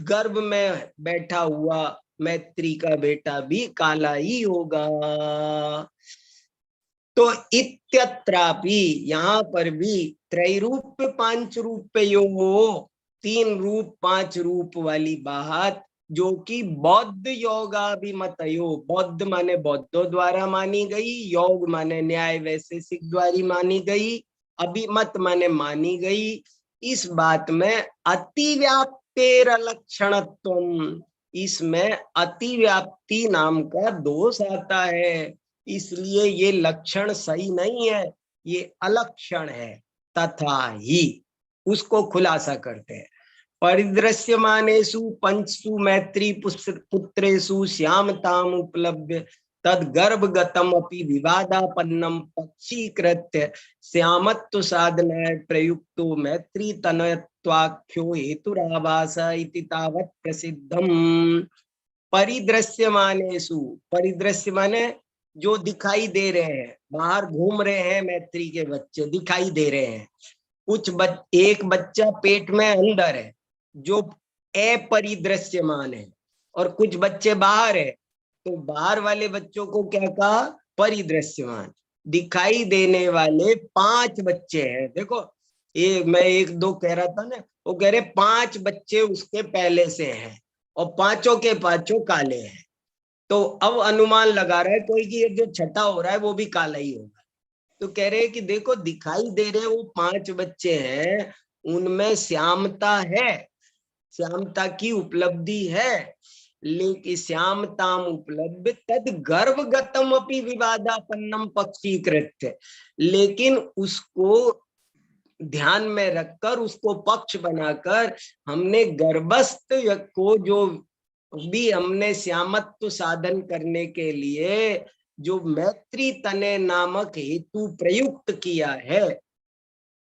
गर्भ में बैठा हुआ मैत्री का बेटा भी काला ही होगा। तो इत्यत्रापि, यहाँ पर भी त्रैरूप 5 रूप यो, 3 रूप 5 रूप वाली बात जो कि बौद्ध योगाभिमतयो, बौद्ध माने बौद्धों द्वारा मानी गई, योग माने न्याय वैशेषिक द्वारा मानी गई, अभिमत माने मानी गई। इस बात में अतिव्याप्तेर लक्षणत्वम, इसमें अतिव्याप्ति नाम का दोष आता है, इसलिए ये लक्षण सही नहीं है, ये अलक्षण है। तथा ही उसको खुलासा करते हैं, परिदृश्यमानेषु पंचसु मैत्री पुत्रेषु श्यामताम उपलब्ध तद गर्भगतम अपि विवादापन्नम पक्षीकृत्य श्यामत्व साधनाय प्रयुक्तो मैत्री तनयत्वाख्यो हेतुराभास इति तावत् प्रसिद्धम। परिदृश्यमानेषु, परिदृश्य माने जो दिखाई दे रहे हैं, बाहर घूम रहे हैं मैत्री के बच्चे दिखाई दे रहे हैं। कुछ एक बच्चा पेट में अंदर है जो अपरिदृश्यमान है, और कुछ बच्चे बाहर है, तो बाहर वाले बच्चों को क्या कहा, परिदृश्यमान। दिखाई देने वाले 5 बच्चे हैं। देखो ये मैं 1-2 कह रहा था ना, वो कह रहे 5 बच्चे उसके पहले से हैं और पांचों के पांचों काले हैं। तो अब अनुमान लगा रहा है कोई कि ये जो छठा हो रहा है वो भी काला ही होगा। तो कह रहे हैं कि देखो दिखाई दे रहे वो 5 बच्चे हैं, उनमें श्यामता है, श्यामता की उपलब्धि है, लेकिन श्यामताम उपलब्ध तद गर्भगतम अपि विवादापन्नम पक्षीकृत्य, लेकिन उसको ध्यान में रखकर, उसको पक्ष बनाकर हमने गर्भस्थ को जो भी हमने श्यामत्व साधन करने के लिए जो मैत्री तने नामक हेतु प्रयुक्त किया है,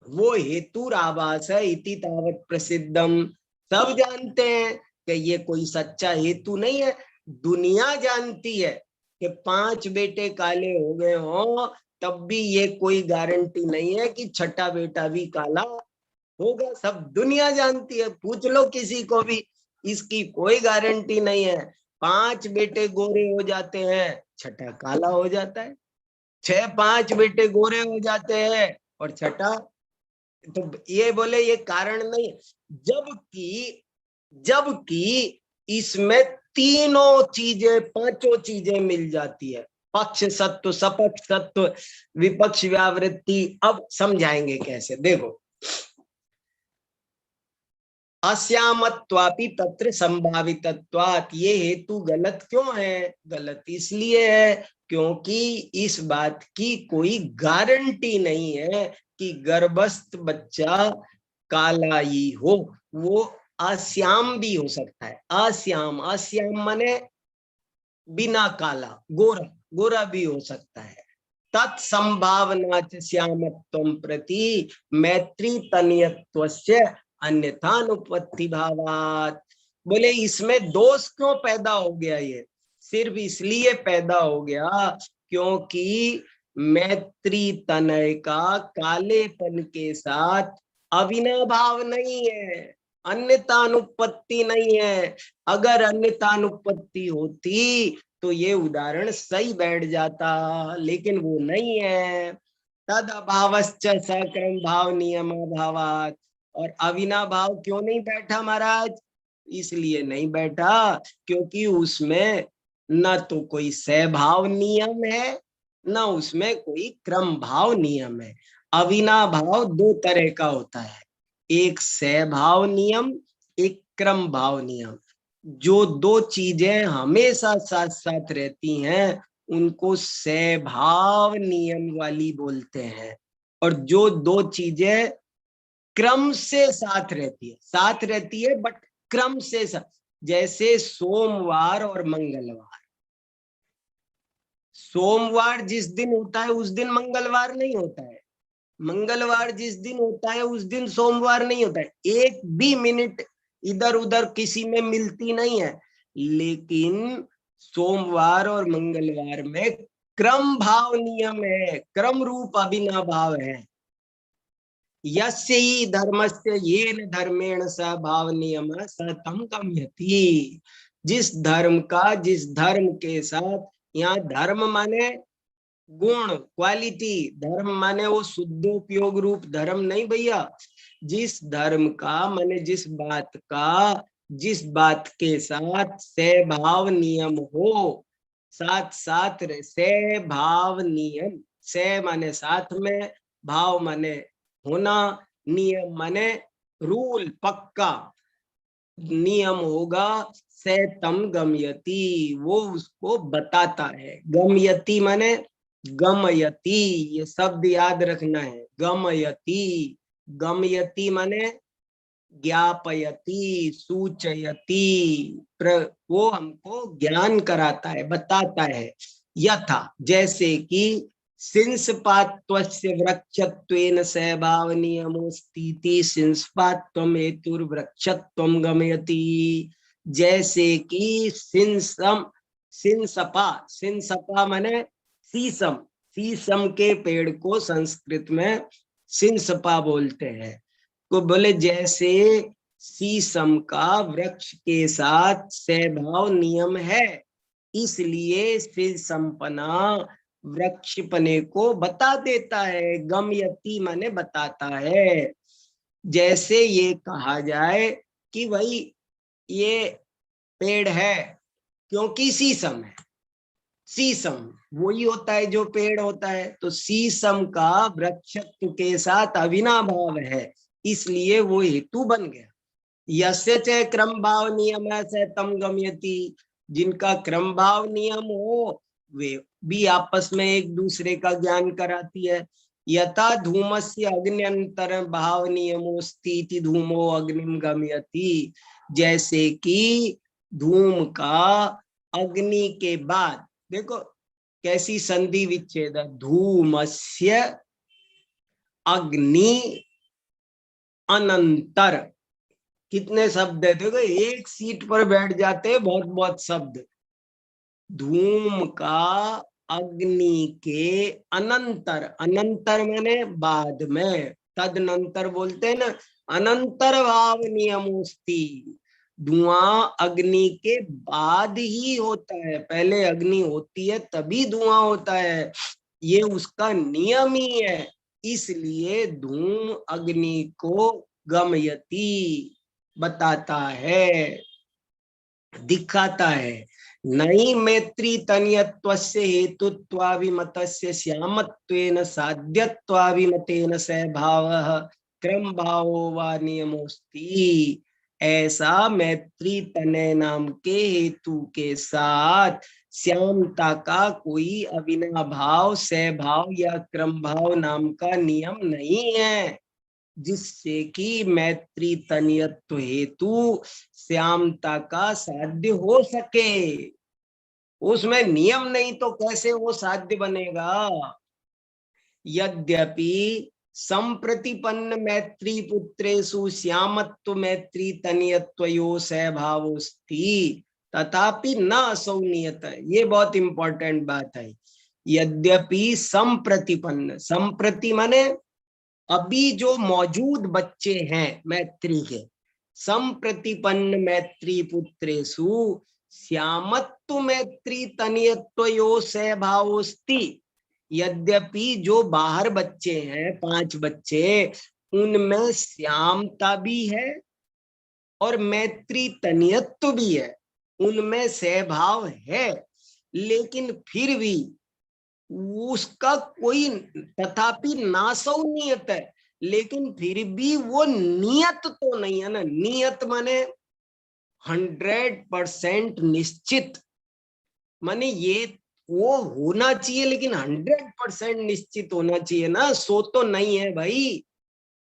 वो हेतु आभास है इति तावत प्रसिद्धम। सब जानते हैं कि ये कोई सच्चा हेतु नहीं है। दुनिया जानती है कि 5 बेटे काले हो गए हों, तब भी ये कोई गारंटी नहीं है कि छठा बेटा भी काला होगा। सब दुनिया जानती है, पूछ लो किसी को भी, इसकी कोई गारंटी नहीं है। 5 बेटे गोरे हो जाते हैं, छठा काला हो जाता है। 6-5 बेटे गोरे हो जाते हैं और छठा, तो ये बोले ये कारण नहीं। जबकि इसमें तीनों चीजें, 5 चीजें मिल जाती है, पक्ष सत्व, सपक्ष सत्व, विपक्ष व्यावृत्ति। अब समझाएंगे कैसे, देखो। अश्यामत्वापि तत्र संभावितत्वात्, ये हेतु गलत क्यों है? गलत इसलिए है क्योंकि इस बात की कोई गारंटी नहीं है कि गर्भस्थ बच्चा काला ही हो, वो अश्याम भी हो सकता है। अश्याम, अश्याम माने बिना काला, गोरा, गोरा भी हो सकता है। तत्संभावना श्यामत्वं प्रति मैत्री तनियत्वस्य अन्यथानुपत्ति भावात्। बोले इसमें दोष क्यों पैदा हो गया? ये सिर्फ इसलिए पैदा हो गया क्योंकि मैत्री तनय का कालेपन के साथ अविनाभाव नहीं है, अन्यतानुपत्ति नहीं है। अगर अन्यतानुपत्ति होती तो ये उदाहरण सही बैठ जाता, लेकिन वो नहीं है। तद अभावश्च सक्रम भाव नियम अभावात्। और अविनाभाव क्यों नहीं बैठा महाराज? इसलिए नहीं बैठा क्योंकि उसमें न तो कोई सहभाव नियम है, न उसमें कोई क्रम भाव नियम है। अविनाभाव 2 तरह का होता है, एक सहभाव नियम, एक क्रम भाव नियम। जो 2 चीजें हमेशा साथ साथ रहती हैं उनको सहभाव नियम वाली बोलते हैं। और जो 2 चीजें क्रम से साथ रहती है बट क्रम से साथ, जैसे सोमवार और मंगलवार। सोमवार जिस दिन होता है उस दिन मंगलवार नहीं होता है, मंगलवार जिस दिन होता है उस दिन सोमवार नहीं होता है। एक भी मिनट इधर उधर किसी में मिलती नहीं है। लेकिन सोमवार और मंगलवार में क्रम भाव नियम है, क्रम रूप अभिनाभाव है। यस्य ही धर्मस्य येन धर्मेण स भाव नियम स तम गम्यति। जिस धर्म का, जिस धर्म के साथ, यहाँ धर्म माने गुण, क्वालिटी, धर्म माने वो शुद्धोपयोग रूप धर्म नहीं भैया। जिस धर्म का माने जिस बात का जिस बात के साथ सहभाव नियम हो, साथ साथ सहभाव नियम, सह माने साथ में, भाव माने होना, नियम माने रूल पक्का, नियम होगा तम गमयति, वो उसको बताता है। गमयति माने गमयति, ये शब्द याद रखना है। गमयति, गमयति माने ज्ञापयति, सूचयति, वो हमको ज्ञान कराता है, बताता है। यथा जैसे कि सिंसपात्वस्य वृक्षत्वेन सहभाव नियमोस्तीति, सिंसपात्वम हेतुर्वृक्षत्वम गमयति। जैसे कि सिंसपा माने शीशम, शीशम के पेड़ को संस्कृत में सिंसपा बोलते हैं। तो बोले जैसे शीशम का वृक्ष के साथ सहभाव नियम है, इसलिए शीशमपना वृक्षपने को बता देता है। गमयति माने बताता है। जैसे ये कहा जाए कि भाई ये पेड़ है क्योंकि शीशम है, शीशम वही होता है जो पेड़ होता है, तो शीशम का वृक्षत्व के साथ अविनाभाव है, इसलिए वो हेतु बन गया। यस्य च क्रम भाव नियम से तम गम्यति, जिनका क्रम भाव नियम हो वे भी आपस में एक दूसरे का ज्ञान कराती है। यथा धूमस्य अग्न्यंतर भाव नियमो स्थिति धूमो अग्निम गम्यति, जैसे कि धूम का अग्नि के बाद, देखो कैसी संधि विच्छेद, धूमस्य अग्नि अनंतर, कितने शब्द है, देखो एक सीट पर बैठ जाते हैं बहुत बहुत शब्द। धूम का अग्नि के अनंतर, अनंतर मैंने बाद में, तदनंतर बोलते हैं ना, अनंतर भाव नियमोस्ति, धुआं अग्नि के बाद ही होता है, पहले अग्नि होती है तभी धुआं होता है, ये उसका नियम ही है। इसलिए धूम अग्नि को गमयति, बताता है, दिखाता है। नई मैत्री तनियत्वस्य हेतुत्वाभिमतस्य श्यामत्वेन साध्यत्वाभिमतेन सहभावः क्रम भावो वा नियमोस्ति। ऐसा मैत्री तनय नाम के हेतु के साथ श्यामता का कोई अविनाभाव, सहभाव या क्रम भाव नाम का नियम नहीं है, जिससे कि मैत्री तनियत्व हेतु श्यामता का साध्य हो सके। उसमें नियम नहीं तो कैसे वो साध्य बनेगा। यद्यपि संप्रतिपन्न मैत्री पुत्रेषु श्यामत्व मैत्री तनियत्वयो सहभावोस्ति तथापि न असौ नियत। ये बहुत इंपॉर्टेंट बात है। यद्यपि संप्रतिपन्न, संप्रति माने अभी जो मौजूद बच्चे हैं मैत्री के, संप्रतिपन्न मैत्री पुत्रेषु श्यामत्व मैत्री तनियत्वयो सहभावोस्ति। यद्यपि जो बाहर बच्चे हैं 5 बच्चे, उनमें श्यामता भी है और मैत्री तनियत्व भी है, उनमें सहभाव है, लेकिन फिर भी उसका कोई, तथापि नासौ नियत है, लेकिन फिर भी वो नियत तो नहीं है ना। नियत माने 100% निश्चित, माने ये वो होना चाहिए लेकिन 100% निश्चित होना चाहिए ना, सो तो नहीं है भाई।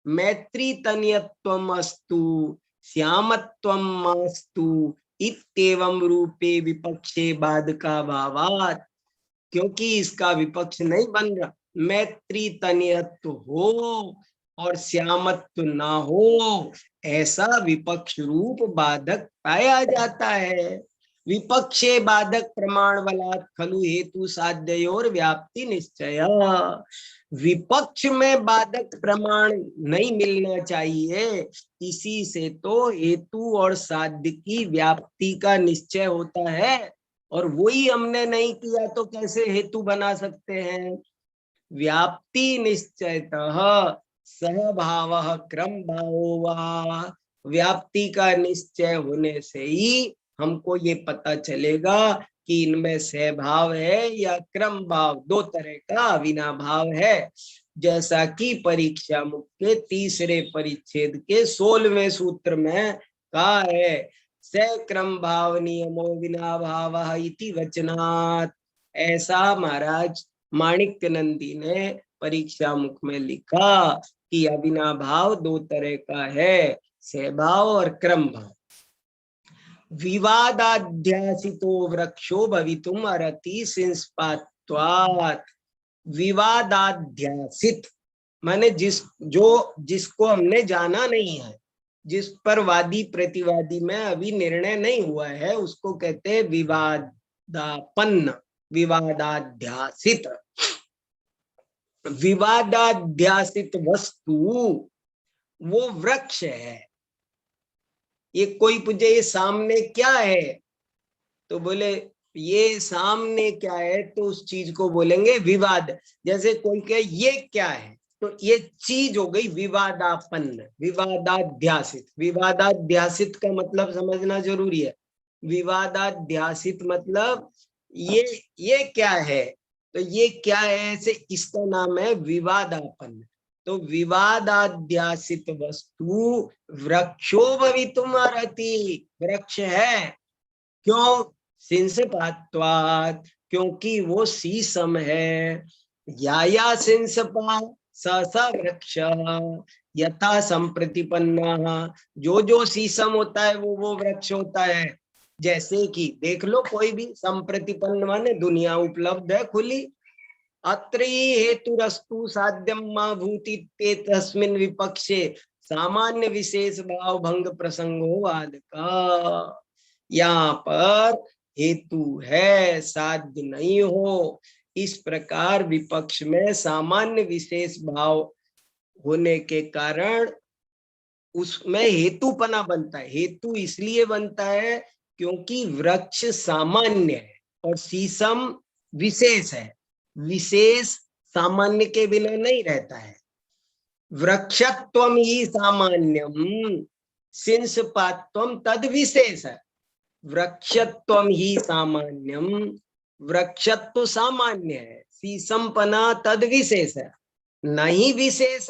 मैत्री तनियत्वम अस्तु श्यामत्वम मास्तु इत्येवं रूपे विपक्षे बाधका भावात्, क्योंकि इसका विपक्ष नहीं बन रहा। मैत्री तनियत्व हो और श्यामत्व ना हो, ऐसा विपक्ष रूप बाधक पाया जाता है। विपक्षे बाधक प्रमाण बलात् खलु हेतु साध्योर व्याप्ति निश्चय। विपक्ष में बाधक प्रमाण नहीं मिलना चाहिए, इसी से तो हेतु और साध्य की व्याप्ति का निश्चय होता है, और वही हमने नहीं किया तो कैसे हेतु बना सकते हैं। व्याप्ति निश्चयतः सहभावः क्रम भावो वा व्याप्ति का निश्चय होने से ही हमको ये पता चलेगा कि इनमें सहभाव है या क्रम भाव, दो तरह का अविनाभाव है। जैसा कि परीक्षा मुख के तीसरे परिच्छेद के 16वें सूत्र में कहा है, स क्रम भाव नियमो विनाभाव इति वचनात्। ऐसा महाराज माणिक्य नंदी ने परीक्षा मुख में लिखा कि अविनाभाव दो तरह का है, सहभाव और क्रम भाव। विवादाध्यासितो वृक्षो भवितुम अर्हति सिंस्पात्वात्। विवादाध्यासित माने जिसको हमने जाना नहीं है, जिस पर वादी प्रतिवादी में अभी निर्णय नहीं हुआ है, उसको कहते हैं विवादापन्न, विवादाध्यासित। विवादाध्यासित वस्तु वो वृक्ष है। ये कोई पूछे ये सामने क्या है, तो बोले ये सामने क्या है, तो उस चीज को बोलेंगे विवाद। जैसे कोई कहे ये क्या है, तो ये चीज हो गई विवादापन्न, विवादाध्यासित। विवादाध्यासित का मतलब समझना जरूरी है। विवादाध्यासित मतलब ये क्या है, तो ये क्या है ऐसे, इसका नाम है विवादापन्न। तो विवादाध्यासित वस्तु वृक्षो भवितुम अर्हति, वृक्ष है। क्यों? सिंसपात्वात्, क्योंकि वो शीशम है। या सिंसपा स वृक्ष यथा संप्रतिपन्ना, जो शीशम होता है वो वृक्ष होता है। जैसे कि देख लो, कोई भी संप्रतिपन्न माने दुनिया उपलब्ध है खुली। अत्र हेतुरस्तु साध्यम मा भूति तस्मिन् विपक्षे सामान्य विशेष भाव भंग प्रसंगो वाद का। यहाँ पर हेतु है, साध्य नहीं हो। इस प्रकार विपक्ष में सामान्य विशेष भाव होने के कारण उसमें हेतुपना बनता है। हेतु इसलिए बनता है क्योंकि वृक्ष सामान्य है और शीशम विशेष है। विशेष सामान्य के बिना नहीं रहता है। वृक्षत्वम ही सामान्यम सिंसपात्वम तद विशेष है। वृक्षत्वम ही सामान्यम, वृक्षत्व सामान्य है, शीशमपना तद विशेष है। नहीं विशेष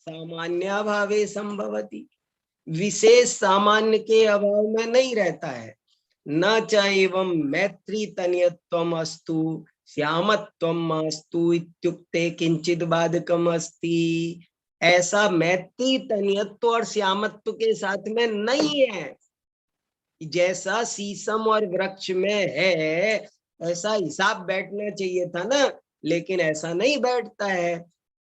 सामान्याभावे संभवति, विशेष सामान्य के अभाव में नहीं रहता है। न चाहेवं मैत्री तनियत्वम अस्तु श्यामत्वम मास्तु इत्युक्ते किंचित बाधकम अस्ति। ऐसा मैत्री तनियत्व और श्यामत्व के साथ में नहीं है। जैसा शीशम और वृक्ष में है ऐसा हिसाब बैठना चाहिए था ना, लेकिन ऐसा नहीं बैठता है।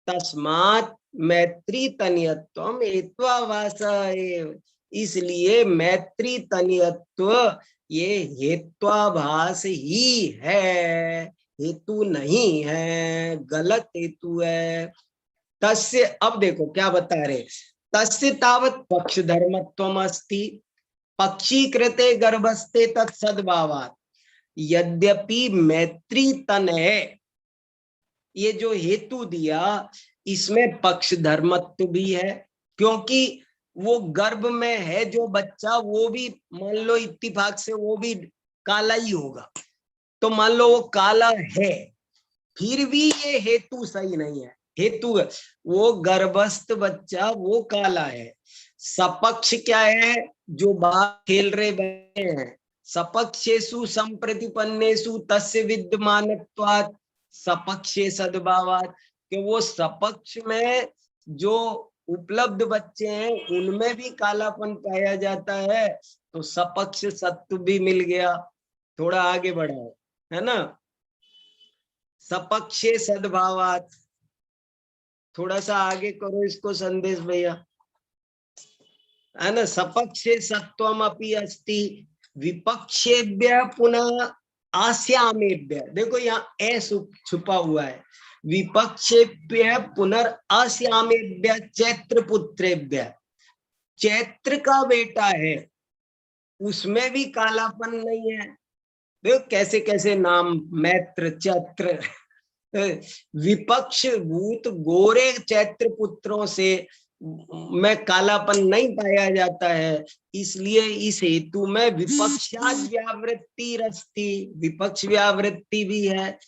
तस्मात् मैत्री तनियत्वम हेत्वाभासा एव, इसलिए मैत्री तनियत्व ये हेत्वाभास ही है, हेतु नहीं है, गलत हेतु है। तस्य, अब देखो क्या बता रहे, तस्य तावत् पक्ष धर्मत्वम अस्ति पक्षी कृते गर्भस्ते तत्सद्भावात्। यद्यपि मैत्री तन है, ये जो हेतु दिया इसमें पक्ष धर्मत्व भी है, क्योंकि वो गर्भ में है जो बच्चा, वो भी मान लो इत्तिफाक से वो भी काला ही होगा, तो मान लो वो काला है, फिर भी ये हेतु सही नहीं है। हेतु वो गर्भस्थ बच्चा वो काला है। सपक्ष क्या है, जो बाहर खेल रहे बच्चे हैं। सपक्षेषु संप्रतिपन्नेषु तस्य विद्यमानत्वात् सपक्षे सद्भावात्, कि वो सपक्ष में जो उपलब्ध बच्चे हैं उनमें भी कालापन पाया जाता है, तो सपक्ष सत्व भी मिल गया। थोड़ा आगे बढ़ाओ, है ना। सपक्षे सद्भावात्, थोड़ा सा आगे करो इसको संदेश भैया, है ना। सपक्षे सत्वम अपि अस्ति विपक्षेभ्य पुनः आस्यामेभ्य, देखो यहाँ ए छुपा हुआ है। विपक्षेभ्य पुनर्आस्यामेभ्य चैत्र पुत्रेभ्य, चैत्र का बेटा है उसमें भी कालापन नहीं है। देखो कैसे कैसे नाम, मैत्र, चैत्र। विपक्ष भूत गोरे चैत्र पुत्रों से में कालापन नहीं पाया जाता है, इसलिए इस हेतु में विपक्षाद व्यावृत्ति रस्ती, विपक्ष व्यावृत्ति भी है।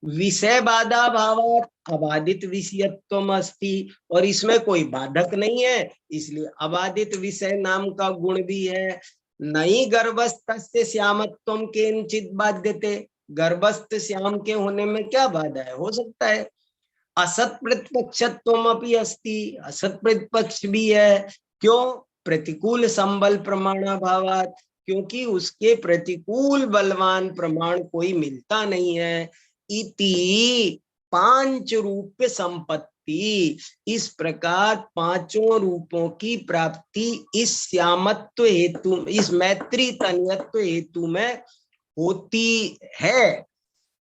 विषय बाधा भावात अबाधित विषयत्वम अस्ति, और इसमें कोई बाधक नहीं है, इसलिए अबाधित विषय नाम का गुण भी है। नहीं गर्भस्थ श्यामत्वम केनचित बाध्यते, गर्भस्थ श्याम के होने में क्या बाधा है, हो सकता है। असत प्रतिपक्षत्वम अपि अस्ति, असत प्रतिपक्ष भी है, क्यों, प्रतिकूल संबल प्रमाणाभावात, क्योंकि उसके प्रतिकूल बलवान प्रमाण कोई मिलता नहीं है। इति पांच रूप संपत्ति, इस प्रकार पांचों रूपों की प्राप्ति इस श्यामत्व हेतु, इस मैत्री तन्यत्व हेतु में होती है।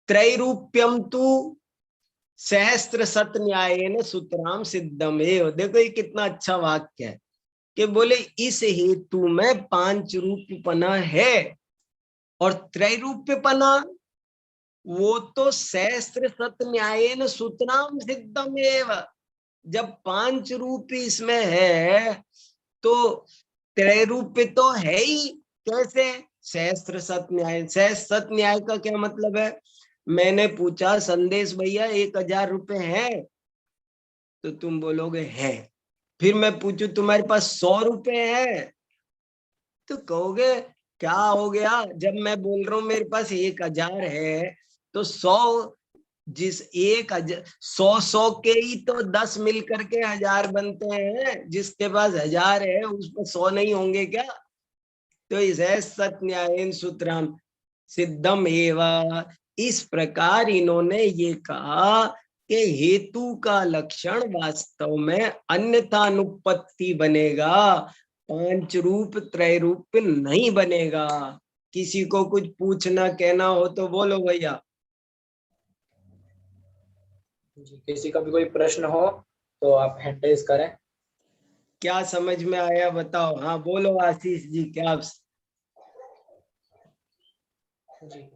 त्रैरूप्यम तु सहस्त्र सत न्यायेन सूत्राम सिद्धमेव, देखो ये कितना अच्छा वाक्य है कि बोले इस हेतु में पांच रूपपना है, और त्रैरूप्यपना वो तो सहस्त्र सत न्यायेन सूत्राम सिद्धमेव, जब पांच रूप इसमें है तो त्रैरूप्य तो है ही, कैसे, सहस्त्र सत न्याय। सहस्त्र सत न्याय का क्या मतलब है, मैंने पूछा संदेश भैया 1000 रुपए है, तो तुम बोलोगे है। फिर मैं पूछू तुम्हारे पास 100 रुपए है, तो कहोगे क्या हो गया, जब मैं बोल रहा हूं मेरे पास 1000 है, तो 100 जिस 100 के ही तो 10 मिल करके 1000 बनते हैं, जिसके पास 1000 है उस पर 100 नहीं होंगे क्या। तो इसे सत न्यायेन सूत्रम सिद्धम एवं, इस प्रकार इन्होंने ये कहा कि हेतु का लक्षण वास्तव में अन्यथा अनुपत्ति बनेगा, पांच रूप त्रैरूप नहीं बनेगा। किसी को कुछ पूछना कहना हो तो बोलो भैया। जी, किसी का भी कोई प्रश्न हो तो आप हैंड रेज करें। क्या समझ में आया बताओ, हाँ बोलो आशीष जी, क्या आप? जी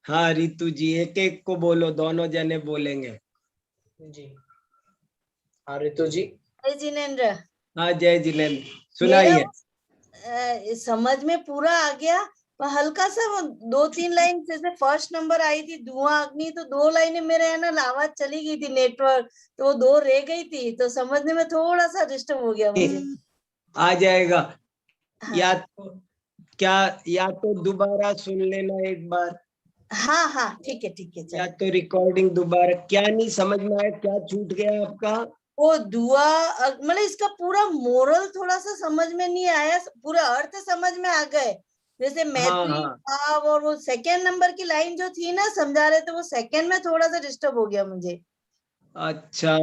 हाँ रितु जी, एक एक को बोलो, दोनों जने बोलेंगे। जी हाँ रितु जी। जय जिनेन्द्र। हाँ जय जिनेन्द्र, सुनाइए। समझ में पूरा आ गया, पर हल्का सा वो 2-3 लाइन, जैसे फर्स्ट नंबर आई थी धुआं अग्नि, तो 2 लाइनें मेरे है ना आवाज चली गई थी, नेटवर्क, तो वो 2 रह गई थी, तो समझने में थोड़ा सा डिस्टर्ब हो गया मुझे। आ जाएगा। हाँ। या तो क्या, या तो दोबारा सुन लेना एक बार। हाँ हाँ ठीक है या तो रिकॉर्डिंग दोबारा। क्या नहीं समझ में आया, क्या छूट गया आपका? वो दुआ, मतलब इसका पूरा मोरल थोड़ा सा समझ में नहीं आया, पूरा अर्थ समझ में आ गए, जैसे मैत्री भाव, और वो सेकेंड नंबर की लाइन जो थी ना समझा रहे थे, वो सेकेंड में थोड़ा सा डिस्टर्ब हो गया मुझे। अच्छा,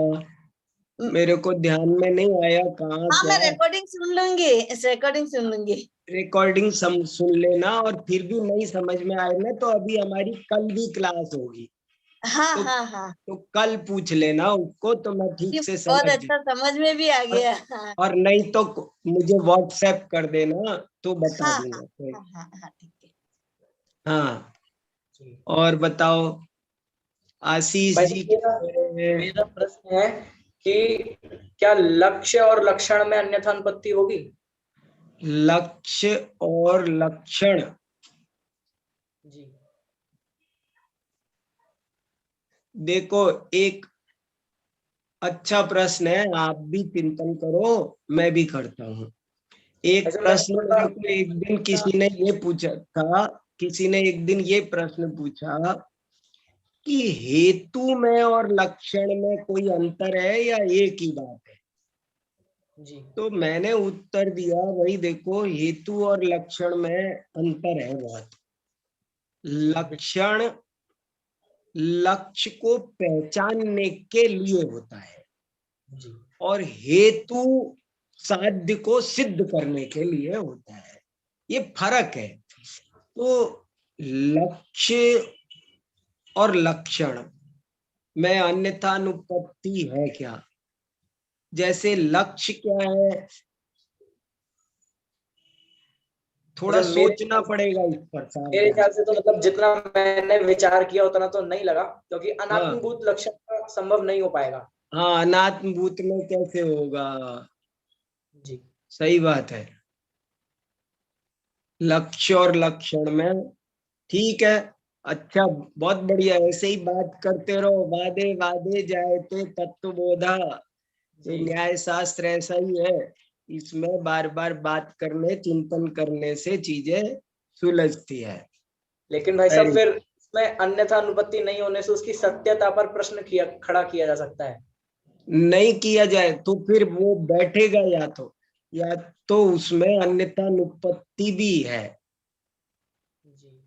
मेरे को ध्यान में नहीं आया कहाँ। हाँ मैं रिकॉर्डिंग सुन लूंगी, रिकॉर्डिंग सुन लूंगी। रिकॉर्डिंग सुन लेना, और फिर भी नहीं समझ में आए ना तो अभी हमारी कल भी क्लास होगी। हाँ हाँ हाँ, तो कल पूछ लेना उसको, तो मैं ठीक से बहुत अच्छा समझ में भी आ गया। और नहीं तो मुझे व्हाट्सएप कर देना तो बता हाँ, दूंगा। हाँ, हाँ, ठीक है। हाँ और बताओ आशीष जी। मेरा प्रश्न है कि क्या लक्ष्य और लक्षण में अन्यथा अनुपत्ति होगी? लक्ष्य और लक्षण, जी देखो एक अच्छा प्रश्न है, आप भी चिंतन करो, मैं भी करता हूँ। एक प्रश्न मेरे को एक दिन किसी ने ये पूछा था, किसी ने एक दिन ये प्रश्न पूछा कि हेतु में और लक्षण में कोई अंतर है या एक ही बात है? जी तो मैंने उत्तर दिया, भाई देखो हेतु और लक्षण में अंतर है बहुत। लक्षण लक्ष्य को पहचानने के लिए होता है, और हेतु साध्य को सिद्ध करने के लिए होता है, ये फर्क है। तो लक्ष्य और लक्षण में अन्यथा अनुपत्ति है क्या? जैसे लक्ष्य क्या है, थोड़ा सोचना पड़ेगा इस पर। मेरे ख्याल से तो मतलब जितना मैंने विचार किया उतना तो नहीं लगा, क्योंकि अनात्मभूत लक्षण संभव नहीं हो पाएगा। हाँ, अनात्म भूत में कैसे होगा? जी सही बात है। लक्ष्य और लक्षण में ठीक है। अच्छा, बहुत बढ़िया, ऐसे ही बात करते रहो। वादे वादे जायते तत्वबोधा। ये जी। न्याय शास्त्र ऐसा ही है, इसमें बार बार बात करने, चिंतन करने से चीजें सुलझती है। लेकिन भाई साहब वेरी, फिर इसमें अन्यथा अनुपत्ति नहीं होने से उसकी सत्यता पर प्रश्न खड़ा किया जा सकता है। नहीं किया जाए तो फिर वो बैठेगा, या तो उसमें अन्यथा अनुपत्ति भी है। जी,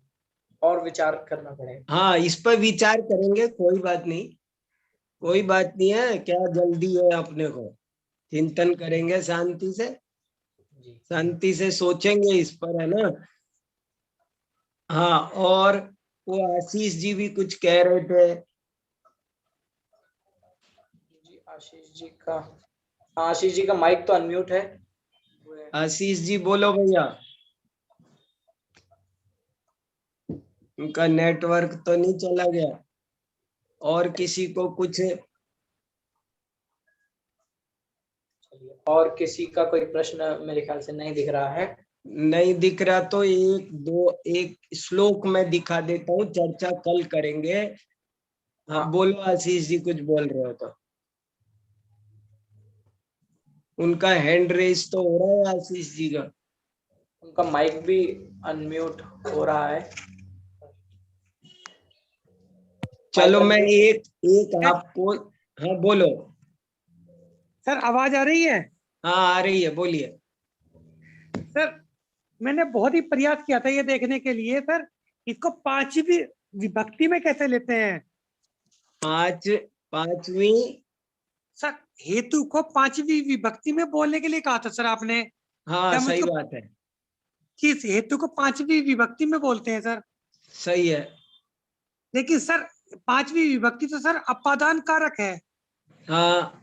और विचार करना पड़ेगा। हाँ, इस पर विचार करेंगे, कोई बात नहीं। कोई बात नहीं है, क्या जल्दी है अपने को? चिंतन करेंगे शांति से, जी शांति से सोचेंगे इस पर, है ना? हाँ, और वो आशीष जी भी कुछ कह रहे थे। जी आशीष जी का माइक तो अनम्यूट है। आशीष जी बोलो भैया। उनका नेटवर्क तो नहीं चला गया? और किसी को कुछ? और किसी का कोई प्रश्न मेरे ख्याल से नहीं दिख रहा है। नहीं दिख रहा तो एक श्लोक में दिखा देता हूँ, चर्चा कल करेंगे। हाँ, हाँ। बोलो आशीष जी, कुछ बोल रहे हो तो। उनका हैंड रेस तो हो रहा है आशीष जी का। उनका माइक भी अनम्यूट हो रहा है। चलो, माइक मैं unmute- एक आपको, हाँ बोलो। सर आवाज आ रही है? हाँ, आ रही है, बोलिए। सर मैंने बहुत ही प्रयास किया था ये देखने के लिए सर, इसको पांचवी विभक्ति में कैसे लेते हैं? पांचवी? सर हेतु को पांचवी विभक्ति में बोलने के लिए कहा था सर आपने। हाँ, क्या सही मुझको बात है। किस हेतु को पांचवी विभक्ति में बोलते हैं सर? सही है। लेकिन सर पांचवी विभक्ति तो सर अपादान कारक है। हाँ,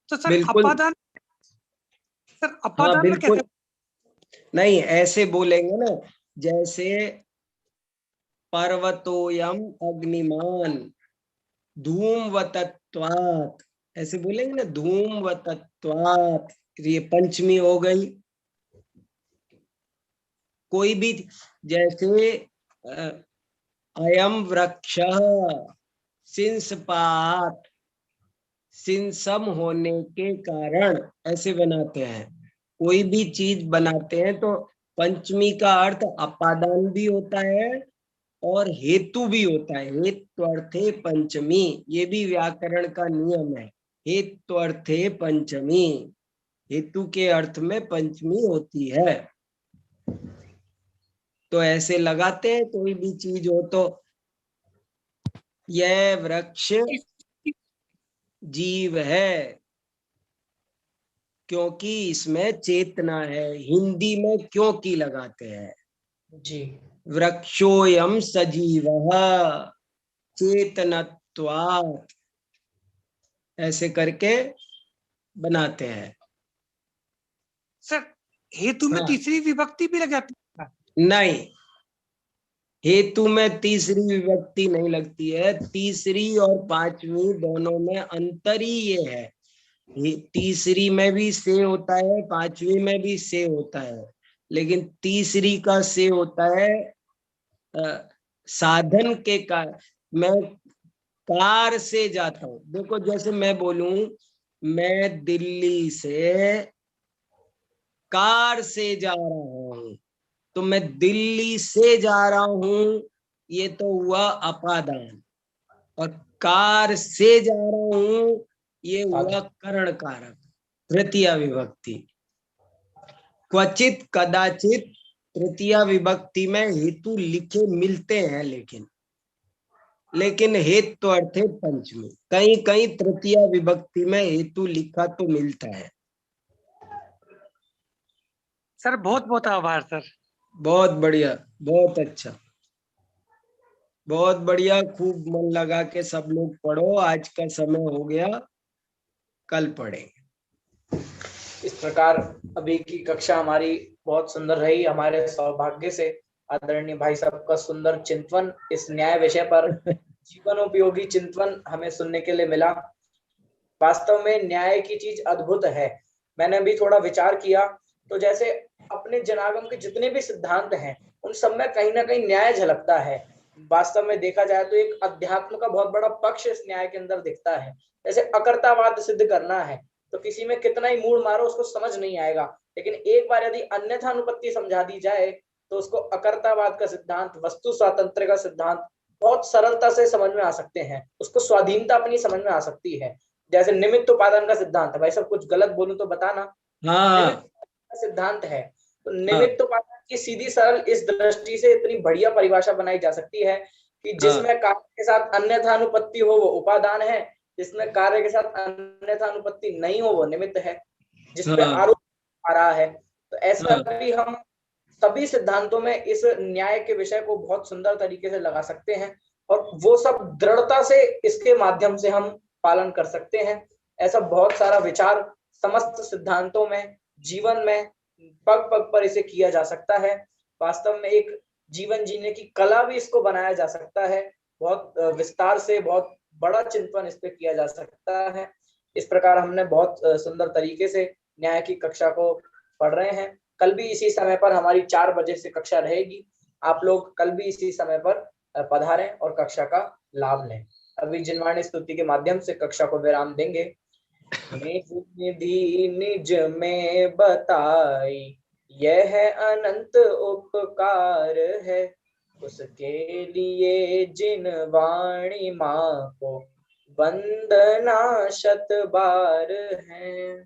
तो सर बिल्कुल। हाँ, अपादान में कैसे? बिल्कुल। नहीं, ऐसे बोलेंगे ना, जैसे पर्वतोयम अग्निमान धूमवतत्वात्, ऐसे बोलेंगे ना, धूमवतत्वात्। ये पंचमी हो गई। कोई भी, जैसे अयम वृक्ष सिंसपात, सिंसम होने के कारण, ऐसे बनाते हैं। कोई भी चीज बनाते हैं तो पंचमी का अर्थ अपादान भी होता है और हेतु भी होता है। हेत्वर्थे पंचमी, ये भी व्याकरण का नियम है। हेत्वर्थे पंचमी, हेतु के अर्थ में पंचमी होती है। तो ऐसे लगाते हैं, कोई भी चीज हो तो। यह वृक्ष जीव है, क्योंकि इसमें चेतना है। हिंदी में क्योंकि लगाते हैं। जी। वृक्षोयम सजीवः चेतनत्वात्, ऐसे करके बनाते हैं। सर हेतु में हाँ, तीसरी विभक्ति भी लग जाती है? नहीं, हेतु में तीसरी विभक्ति नहीं लगती है। तीसरी और पांचवी दोनों में अंतर ही ये है। तीसरी में भी से होता है, पांचवी में भी से होता है, लेकिन तीसरी का से होता है साधन के कारण। मैं कार से जाता हूं, देखो, जैसे मैं बोलूं मैं दिल्ली से कार से जा रहा हूं, तो मैं दिल्ली से जा रहा हूं, ये तो हुआ अपादान। और कार से जा रहा हूं, ये हुआ करण कारक, तृतीया विभक्ति। क्वचित कदाचित तृतीया विभक्ति में हेतु लिखे मिलते हैं, लेकिन हेतु अर्थ है पंचमी। कहीं कहीं तृतीया विभक्ति में हेतु लिखा तो मिलता है। सर बहुत बहुत आभार सर। बहुत बढ़िया, बहुत अच्छा, बहुत बढ़िया। खूब मन लगा के सब लोग पढ़ो। आज का समय हो गया, कल पढ़ेंगे। इस प्रकार अभी की कक्षा हमारी बहुत सुंदर रही। हमारे सौभाग्य से आदरणीय भाई साहब का सुंदर चिंतन इस न्याय विषय पर जीवन उपयोगी चिंतन हमें सुनने के लिए मिला। वास्तव में न्याय की चीज अद्भुत है। मैंने भी थोड़ा विचार किया तो जैसे अपने जनागम के जितने भी सिद्धांत हैं उन सब में कहीं ना कहीं न्याय झलकता है। वास्तव में देखा जाए तो एक अध्यात्म का बहुत बड़ा पक्ष इस न्याय के अंदर दिखता है। जैसे अकर्तावाद सिद्ध करना है तो किसी में कितना ही मूड मारो उसको समझ नहीं आएगा, लेकिन एक बार यदि अन्यथा अनुपत्ति समझा दी जाए तो उसको अकर्तावाद का सिद्धांत, वस्तु स्वातंत्र का सिद्धांत बहुत सरलता से समझ में आ सकते हैं, उसको स्वाधीनता अपनी समझ में आ सकती है। जैसे निमित्त उपादान का सिद्धांत है, भाई सब कुछ गलत बोलूं तो बताना। निमित्त का सिद्धांत है तो निमित्त उपादान की सीधी सरल इस दृष्टि से इतनी बढ़िया परिभाषा बनाई जा सकती है कि जिसमें कार्य के साथ अन्यथा अनुपत्ति हो वो उपादान है, जिसमें कार्य के साथ अन्यथा अनुपत्ति नहीं हो वो निमित्त है, जिसपे आरोप आ रहा है। तो ऐसा भी हम सभी सिद्धांतों में इस न्याय के विषय को बहुत सुंदर तरीके से लगा सकते हैं और वो सब दृढ़ता से इसके माध्यम से हम पालन कर सकते हैं। ऐसा बहुत सारा विचार समस्त सिद्धांतों में, जीवन में पग पग पर इसे किया जा सकता है। वास्तव में एक जीवन जीने की कला भी इसको बनाया जा सकता है। बहुत विस्तार से बहुत बड़ा चिंतन इस पे किया जा सकता है। इस प्रकार हमने बहुत सुंदर तरीके से न्याय की कक्षा को पढ़ रहे हैं। कल भी इसी समय पर हमारी 4 बजे से कक्षा रहेगी। आप लोग कल भी इसी समय पर पधारें और कक्षा का लाभ लें। अभी जिनवाणी स्तुति के माध्यम से कक्षा को विराम देंगे। निज निधि निज में बताई यह अनंत उपकार है, उसके लिए जिन वाणी माँ को वंदना शत बार है।